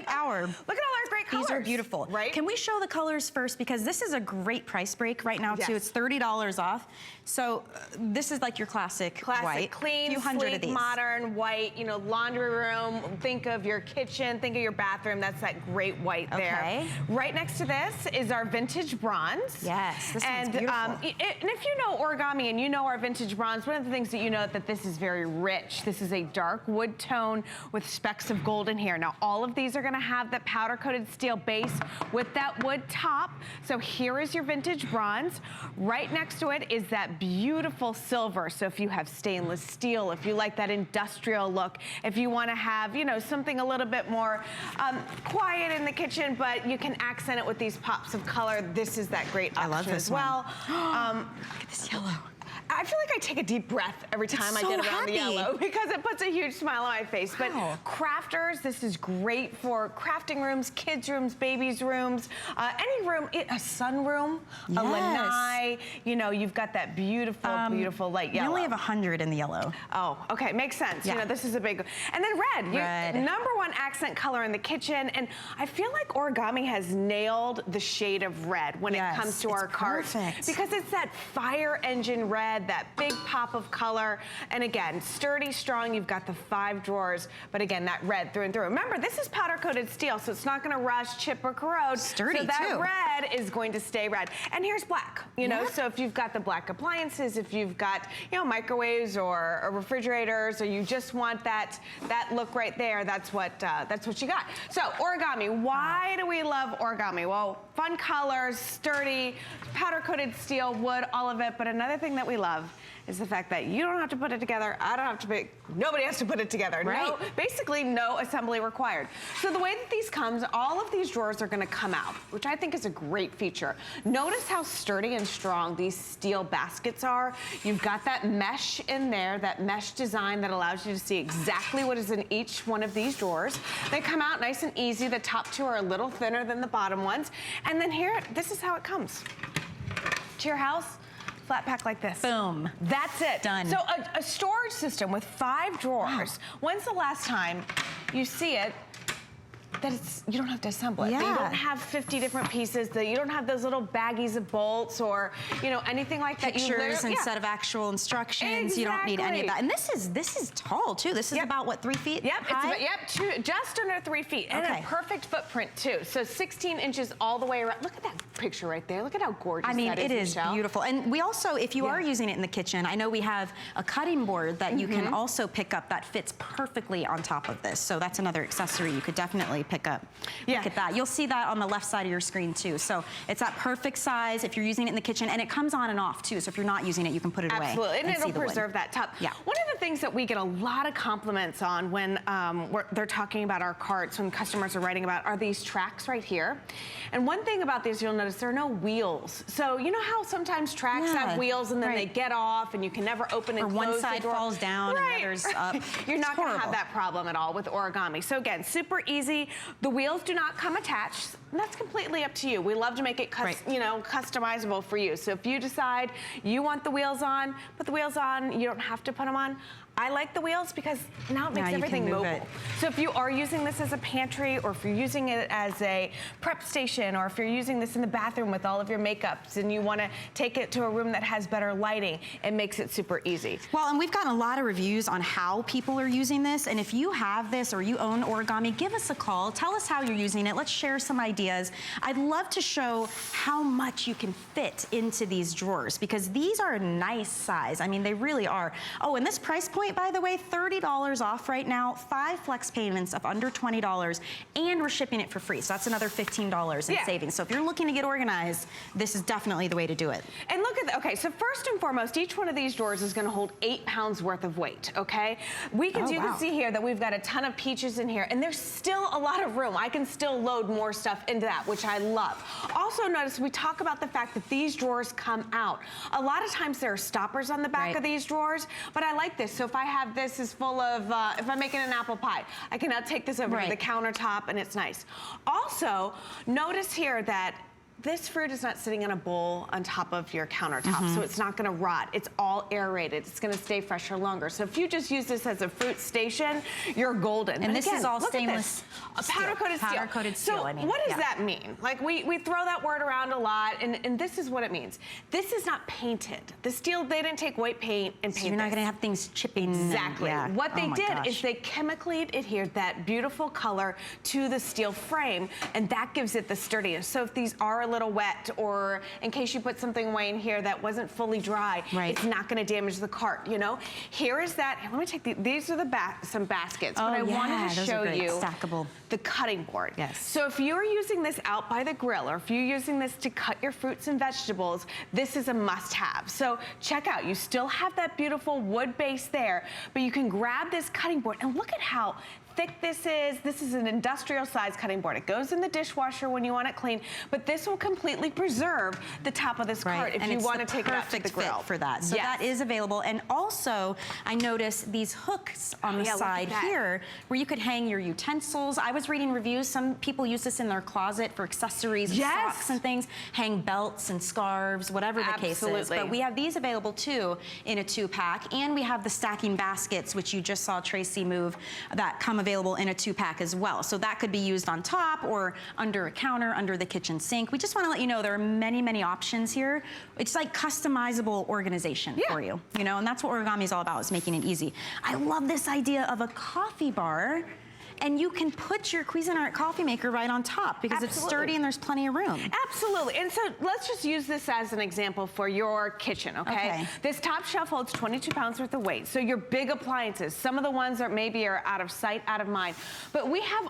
hour. Look at all our great colors. These are beautiful. Right? Can we show the colors first? Because this is a great price break right now, too. Yes. It's $30 off. So this is like your classic white. Clean, few hundred of sleek, these. modern white, laundry room. Think of your kitchen, think of your bathroom. That's that great white there. Okay. Right next to this is our vintage bronze. Yes, this one's beautiful. And if you know origami and you know our vintage bronze, one of the things that you know that this is very rich. This is a dark wood tone with specks of gold in here. Now, all of these are gonna have that powder-coated steel base with that wood top. So here is your vintage bronze. Right next to it is that beautiful silver. So if you have stainless steel, if you like that industrial look, if you wanna have, something a little bit more quiet in the kitchen, but you can accent it with these pops of color, this is that great option love this as well. Look at this yellow. I feel like I take a deep breath every time I get around the yellow because it puts a huge smile on my face. But crafters, this is great for crafting rooms, kids' rooms, babies' rooms, any room, a sunroom, a lanai. You know, you've got that beautiful, beautiful light yellow. We only have 100 in the yellow. Oh, okay, makes sense. You know, this is a big, and then red. #1 accent color in the kitchen, and I feel like Origami has nailed the shade of red when it comes to our carts, because it's that fire engine red, that big pop of color, and again, sturdy, strong. You've got the 5 drawers, but again, that red through and through. Remember, this is powder-coated steel, so it's not going to rust, chip, or corrode. Sturdy, so that red is going to stay red. And here's black. You know, so if you've got the black appliances, if you've got, you know, microwaves or refrigerators, or you just want that look right there, that's what you got. So Origami, why do we love Origami? Well, fun colors, sturdy, powder-coated steel, wood, all of it. But another thing that we love is the fact that you don't have to put it together. I don't have to nobody has to put it together. No, basically no assembly required. So the way that these comes, all of these drawers are gonna come out, which I think is a great feature. Notice how sturdy and strong these steel baskets are. You've got that mesh in there, that mesh design that allows you to see exactly what is in each one of these drawers. They come out nice and easy. The top 2 are a little thinner than the bottom ones. And then here, this is how it comes to your house. Flat pack like this. Boom. That's it. Done. So a storage system with 5 drawers. When's the last time you see it that you don't have to assemble it? That you don't have 50 different pieces, that you don't have those little baggies of bolts or, you know, anything like that. Pictures instead of actual instructions. You don't need any of that. And this is tall too. This is about what, 3 feet high? It's just under 3 feet. And a perfect footprint too. So 16 inches all the way around. Look at that picture right there. Look at how gorgeous that is, it is Michelle. beautiful. And we also, if you are using it in the kitchen, I know we have a cutting board that you can also pick up that fits perfectly on top of this. So that's another accessory you could definitely pick up. Look at that. You'll see that on the left side of your screen too. So it's that perfect size if you're using it in the kitchen, and it comes on and off too. So if you're not using it, you can put it away. Absolutely, and it'll preserve that top. Yeah. One of the things that we get a lot of compliments on when they're talking about our carts, when customers are writing about, are these tracks right here. And one thing about these, you'll notice there are no wheels. So you know how sometimes tracks have wheels and then they get off and you can never open and close one side the door. Falls down and the other's up. You're not going to have that problem at all with Origami. So again, super easy. The wheels do not come attached. And that's completely up to you. We love to make it you know, customizable for you. So if you decide you want the wheels on, put the wheels on. You don't have to put them on. I like the wheels because now it makes everything mobile. So if you are using this as a pantry, or if you're using it as a prep station, or if you're using this in the bathroom with all of your makeups and you want to take it to a room that has better lighting, it makes it super easy. Well, and we've gotten a lot of reviews on how people are using this. And if you have this or you own Origami, give us a call. Tell us how you're using it. Let's share some ideas. I'd love to show how much you can fit into these drawers, because these are a nice size. I mean, they really are. Oh, and this price point, by the way, $30 off right now, 5 flex payments of under $20, and we're shipping it for free. So that's another $15 in savings. So if you're looking to get organized, this is definitely the way to do it. And look at that. Okay, so first and foremost, each one of these drawers is going to hold 8 pounds worth of weight, okay? You can see here that we've got a ton of peaches in here, and there's still a lot of room. I can still load more stuff into that, which I love. Also notice we talk about the fact that these drawers come out. A lot of times there are stoppers on the back of these drawers, but I like this. So if I have this is full of, if I'm making an apple pie, I can now take this over to the countertop, and it's nice. Also, notice here that this fruit is not sitting in a bowl on top of your countertop, so it's not going to rot. It's all aerated. It's going to stay fresher longer. So if you just use this as a fruit station, you're golden. And this again, is all stainless powder-coated steel. Powder-coated steel, so I mean. What does that mean? Like, we throw that word around a lot, and this is what it means. This is not painted. The steel, they didn't take white paint and paint you're not going to have things chipping. Exactly. What they did is they chemically adhered that beautiful color to the steel frame, and that gives it the sturdiness. So if these are a little wet, or in case you put something away in here that wasn't fully dry, it's not going to damage the cart, you know? Here is that. Let me take these are some baskets, but I wanted to show you stackable. The cutting board. Yes. So if you're using this out by the grill, or if you're using this to cut your fruits and vegetables, this is a must-have. So check out, you still have that beautiful wood base there, but you can grab this cutting board, and look at how thick this is. This is an industrial size cutting board. It goes in the dishwasher when you want it clean, but this will completely preserve the top of this cart if you want to take it out to the grill. Fit for that. So that is available. And also, I noticed these hooks on the side here where you could hang your utensils. I was reading reviews. Some people use this in their closet for accessories, and socks and things, hang belts and scarves, whatever the case is. But we have these available too in a 2-pack, and we have the stacking baskets, which you just saw Tracy move, that come available in a 2-pack as well. So that could be used on top or under a counter, under the kitchen sink. We just want to let you know there are many, many options here. It's like customizable organization for you, you know, and that's what origami is all about, is making it easy. I love this idea of a coffee bar. And you can put your Cuisinart coffee maker right on top because it's sturdy and there's plenty of room. Absolutely. And so let's just use this as an example for your kitchen, okay? This top shelf holds 22 pounds worth of weight. So your big appliances, some of the ones that maybe are out of sight, out of mind. But we have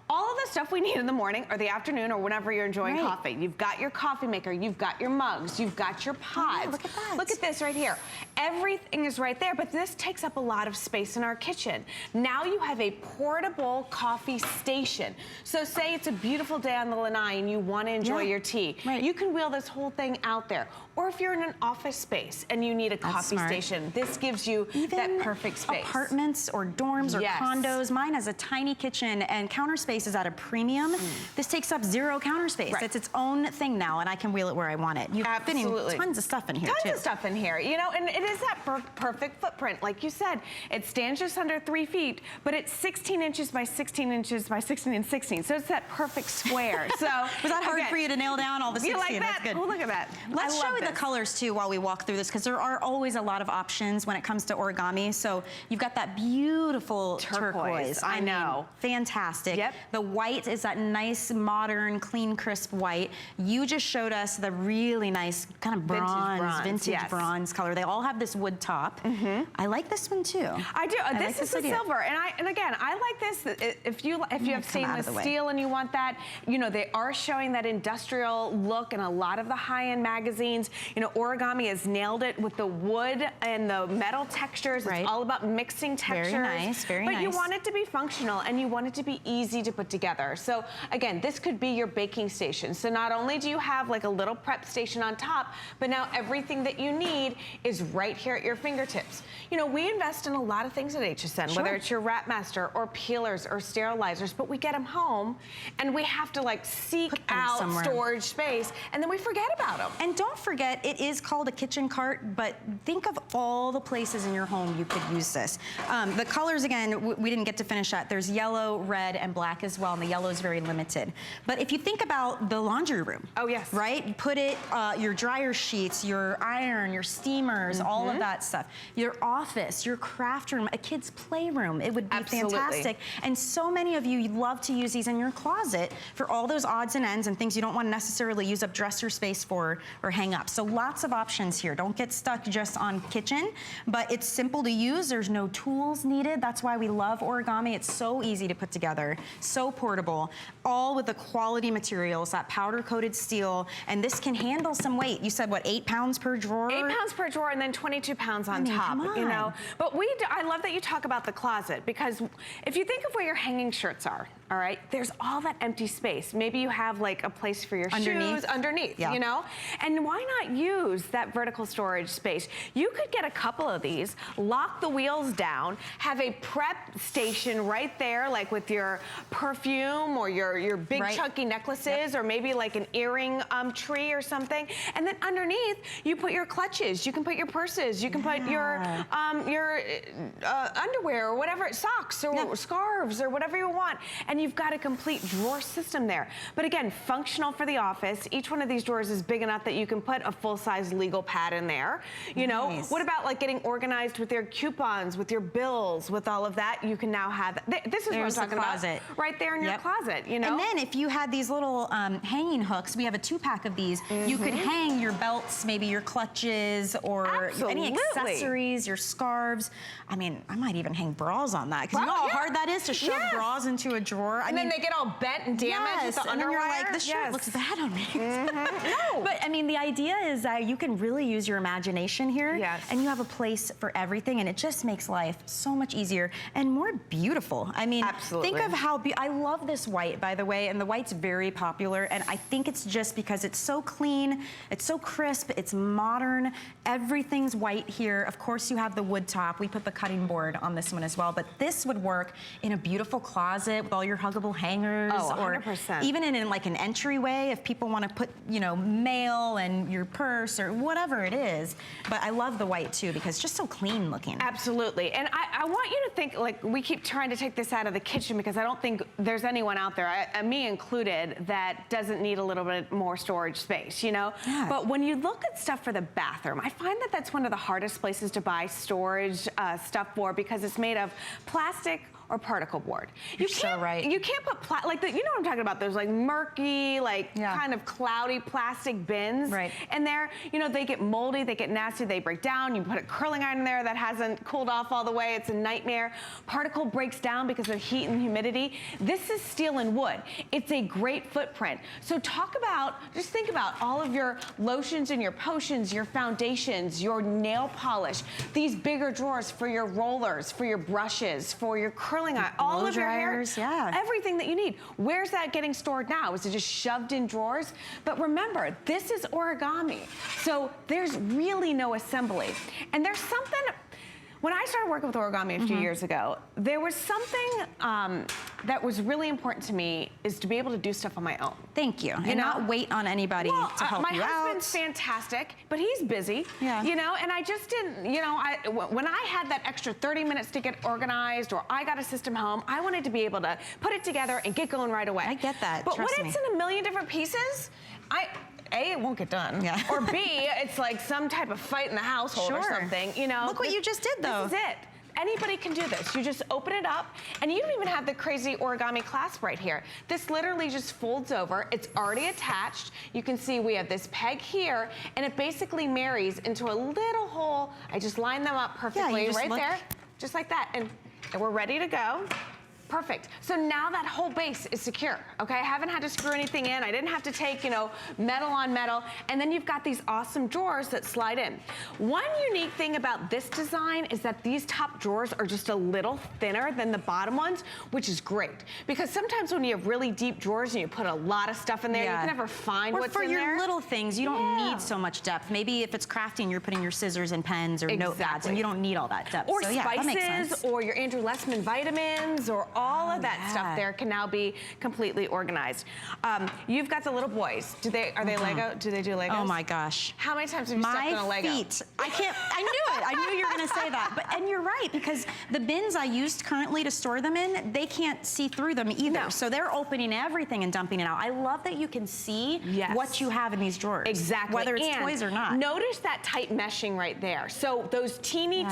all of the stuff we need in the morning or the afternoon or whenever you're enjoying coffee. You've got your coffee maker, you've got your mugs, you've got your pods. Look at that. Look at this right here. Everything is right there, but this takes up a lot of space in our kitchen. Now you have a portable coffee station. So say it's a beautiful day on the lanai and you want to enjoy your tea. You can wheel this whole thing out there. Or if you're in an office space and you need a coffee station, this gives you that perfect space. Apartments or dorms or condos. Mine has a tiny kitchen and counter space is at a premium. This takes up 0 counter space. It's its own thing now, and I can wheel it where I want it. You're fitting tons of stuff in here, Tons of stuff in here, you know, and it is that perfect footprint. Like you said, it stands just under 3 feet, but it's 16 inches by 16 inches by 16 and 16. So it's that perfect square. So was that hard for you to nail down all the 16? You like that? That's good. Oh, look at that. Let's show you the colors too while we walk through this, because there are always a lot of options when it comes to origami. So you've got that beautiful turquoise. I know. Fantastic. The white is that nice, modern, clean, crisp white. You just showed us the really nice kind of vintage bronze color. They all have this wood top. I like this one too. I do. This is the silver, and again, I like this. If you have stainless steel and you want that, you know, they are showing that industrial look in a lot of the high-end magazines. You know, origami has nailed it with the wood and the metal textures. It's all about mixing textures. Very nice, very nice. But you want it to be functional and you want it to be easy to put together. So again, this could be your baking station. So not only do you have like a little prep station on top, but now everything that you need is right here at your fingertips. You know, we invest in a lot of things at HSN, whether it's your Wrap Master or peelers or sterilizers, but we get them home and we have to like seek out storage space, and then we forget about them. And don't forget, it is called a kitchen cart, but think of all the places in your home you could use this. The colors, again, we didn't get to finish that. There's yellow, red, and black as well, and the yellow is very limited. But if you think about the laundry room, right? You put it, your dryer sheets, your iron, your steamers, all of that stuff. Your office, your craft room, a kid's playroom, it would be fantastic. And so many of you love to use these in your closet for all those odds and ends and things you don't want to necessarily use up dresser space for or hang up. So lots of options here. Don't get stuck just on kitchen, but it's simple to use. There's no tools needed. That's why we love origami. It's so easy to put together, so portable, all with the quality materials, that powder-coated steel, and this can handle some weight. You said, what, 8 pounds per drawer? 8 pounds per drawer and then 22 pounds on top, you know. But I love that you talk about the closet, because if you think of where your hanging shirts are, all right, there's all that empty space. Maybe you have like a place for your shoes underneath, you know? And why not use that vertical storage space? You could get a couple of these, lock the wheels down, have a prep station right there, like with your perfume or your big chunky necklaces, or maybe like an earring tree or something. And then underneath, you put your clutches, you can put your purses, you can put your underwear or whatever, socks or scarves or whatever you want. And you've got a complete drawer system there. But again, functional for the office. Each one of these drawers is big enough that you can put a full-size legal pad in there. You know, what about like getting organized with your coupons, with your bills, with all of that? You can now have, this is what I'm talking about. Right there in your closet, you know? And then if you had these little hanging hooks, we have a 2-pack of these. You could hang your belts, maybe your clutches, or any accessories, your scarves. I mean, I might even hang bras on that, because you know how hard that is to shove bras into a drawer? drawer. And then they get all bent and damaged with the and then underwire. you're like, this shirt looks bad on me. No. But I mean, the idea is that you can really use your imagination here. Yes. And you have a place for everything, and it just makes life so much easier and more beautiful. I mean, absolutely. think of how, I love this white, by the way, and the white's very popular, and I think it's just because it's so clean, it's so crisp, it's modern, everything's white here. Of course, you have the wood top. We put the cutting board on this one as well, but this would work in a beautiful closet with all your huggable hangers. Oh, 100%. Or even in like an entryway if people want to put, you know, mail and your purse or whatever it is. But I love the white too because it's just so clean looking. Absolutely. And I want you to think, like, we keep trying to take this out of the kitchen because I don't think there's anyone out there, me included, that doesn't need a little bit more storage space, you know? Yeah. But when you look at stuff for the bathroom, I find that that's one of the hardest places to buy storage stuff for because it's made of plastic or particle board. You're so right. You can't put, like, you know what I'm talking about, those like murky, like kind of cloudy plastic bins. Right. And they're, you know, they get moldy, they get nasty, they break down. You put a curling iron in there that hasn't cooled off all the way. It's a nightmare. Particle breaks down because of heat and humidity. This is steel and wood. It's a great footprint. So just think about all of your lotions and your potions, your foundations, your nail polish, these bigger drawers for your rollers, for your brushes, for your curling iron, all of your hair, everything that you need. Where's that getting stored now? Is it just shoved in drawers? But remember, this is origami. So there's really no assembly. And there's something, when I started working with origami a few years ago, there was something that was really important to me is to be able to do stuff on my own. Thank you. And not wait on anybody to help you out. My husband's fantastic, but he's busy, you know, and I just didn't, you know, when I had that extra 30 minutes to get organized or I got a system home, I wanted to be able to put it together and get going right away. I get that, But when trust me. it's in a million different pieces, A, it won't get done. Yeah. Or B, it's like some type of fight in the household or something, you know. Look what you just did, though. This is it. Anybody can do this. You just open it up, and you don't even have the crazy origami clasp right here. This literally just folds over. It's already attached. You can see we have this peg here, and it basically marries into a little hole. I just line them up perfectly right there, just like that, and we're ready to go. Perfect. So now that whole base is secure, okay? I haven't had to screw anything in. I didn't have to take, you know, metal on metal. And then you've got these awesome drawers that slide in. One unique thing about this design is that these top drawers are just a little thinner than the bottom ones, which is great. Because sometimes when you have really deep drawers and you put a lot of stuff in there, you can never find what's in there. Or for your little things, you don't need so much depth. Maybe if it's crafting, you're putting your scissors and pens or notepads, and you don't need all that depth. Or so, that makes sense. spices, or your Andrew Lessman vitamins, or all of that stuff there can now be completely organized. You've got the little boys. Are they Lego? Do they do Legos? Oh my gosh. How many times have you stepped on a Lego? My feet. I knew it. I knew you were going to say that. And you're right, because the bins I used currently to store them in, they can't see through them either. No. So they're opening everything and dumping it out. I love that you can see what you have in these drawers. Exactly. Whether it's toys or not. Notice that tight meshing right there. So those teeny,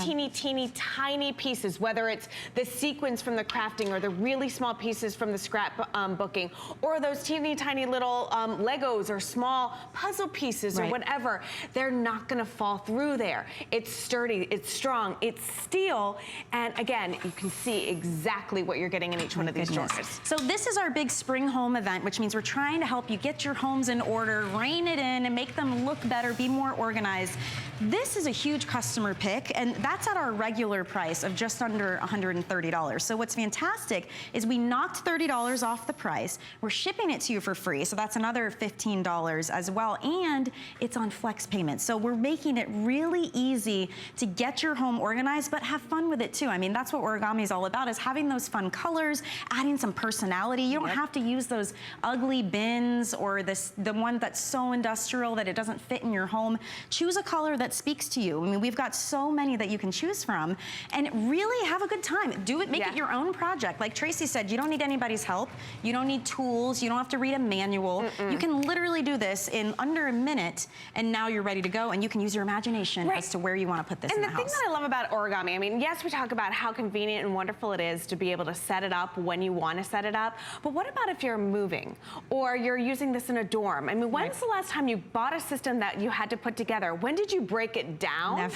tiny pieces, whether it's the sequins from the crafting or the really small pieces from the scrap booking, or those teeny tiny little Legos or small puzzle pieces or whatever, they're not gonna fall through there. It's sturdy, it's strong, it's steel, and again, you can see exactly what you're getting in each one of these drawers. So this is our big spring home event, which means we're trying to help you get your homes in order, rein it in, and make them look better, be more organized. This is a huge customer pick, and that's at our regular price of just under $130. So what's fantastic is we knocked $30 off the price. We're shipping it to you for free, so that's another $15 as well, and it's on flex payments. So we're making it really easy to get your home organized, but have fun with it too. I mean, that's what origami is all about, is having those fun colors, adding some personality. You don't have to use those ugly bins or the one that's so industrial that it doesn't fit in your home. Choose a color that speaks to you. I mean, we've got so many that you can choose from, and really have a good time. Do it, make it your own project. Like Tracy said, you don't need anybody's help. You don't need tools. You don't have to read a manual. You can literally do this in under a minute, and now you're ready to go, and you can use your imagination as to where you want to put this in the house. And the thing that I love about origami, I mean, yes, we talk about how convenient and wonderful it is to be able to set it up when you want to set it up, but what about if you're moving or you're using this in a dorm? I mean, when's the last time you bought a system that you had to put together? When did you break it down? Never.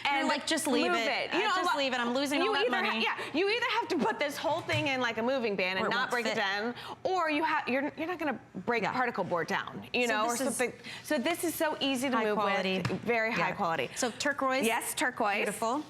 And you're like, just leave it. Just leave it. I'm losing all that money. You either have to put this whole thing in like a moving van and not break it down, or you're not going to break particle board down, you know, or something. So this is so easy to move with. Very high quality. So turquoise. Yes, turquoise. Beautiful.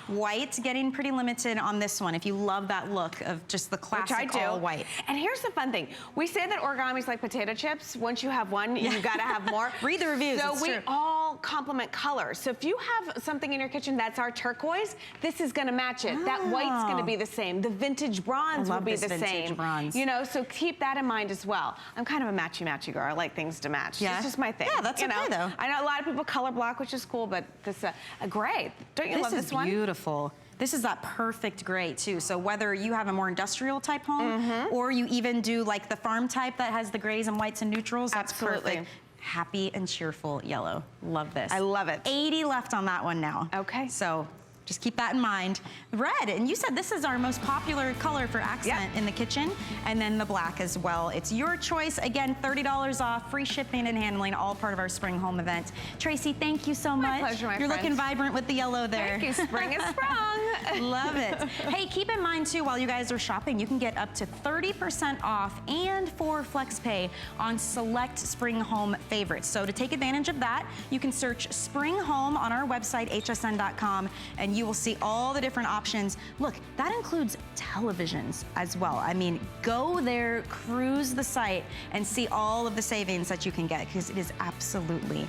White, getting pretty limited on this one if you love that look of just the classic all white. And here's the fun thing. We say that origami's like potato chips. Once you have one, you've got to have more. Read the reviews. So we all complement colors. So if you have something in your kitchen that's our turquoise, this is going to match it. That white's going to be the same. The vintage bronze will be the same. Bronze. You know, so keep that in mind as well. I'm kind of a matchy-matchy girl. I like things to match. Yeah. It's just my thing. Yeah, that's okay though. I know a lot of people color block, which is cool, but this a gray. Don't you love this one? This is beautiful. This is that perfect gray too. So whether you have a more industrial type home or you even do like the farm type that has the grays and whites and neutrals, that's perfect. Happy and cheerful yellow. Love this. I love it. 80 left on that one now. Okay. So just keep that in mind. Red, and you said this is our most popular color for accent in the kitchen, and then the black as well. It's your choice. Again, $30 off, free shipping and handling, all part of our spring home event. Tracy, thank you so much. My pleasure, my You're friend. looking vibrant with the yellow there. Thank you, spring is sprung. Love it. Hey, keep in mind too, while you guys are shopping, you can get up to 30% off and for flex pay on select spring home favorites. So to take advantage of that, you can search spring home on our website, hsn.com, and you will see all the different options. Look, that includes televisions as well. I mean, go there, cruise the site, and see all of the savings that you can get, because it is absolutely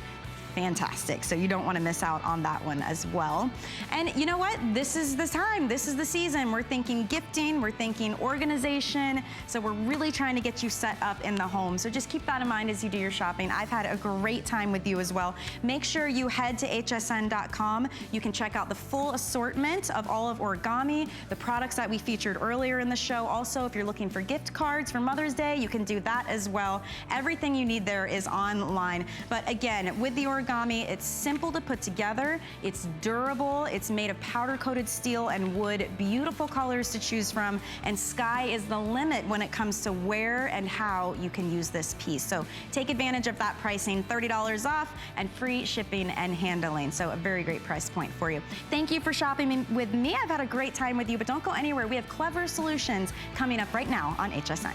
fantastic. So you don't want to miss out on that one as well. And you know what? This is the time. This is the season. We're thinking gifting. We're thinking organization. So we're really trying to get you set up in the home. So just keep that in mind as you do your shopping. I've had a great time with you as well. Make sure you head to hsn.com. You can check out the full assortment of all of origami, the products that we featured earlier in the show. Also, if you're looking for gift cards for Mother's Day, you can do that as well. Everything you need there is online. But again, with the origami, it's simple to put together, it's durable, it's made of powder-coated steel and wood, beautiful colors to choose from, and sky is the limit when it comes to where and how you can use this piece. So take advantage of that pricing, $30 off and free shipping and handling. So a very great price point for you. Thank you for shopping with me. I've had a great time with you, but don't go anywhere. We have clever solutions coming up right now on HSN.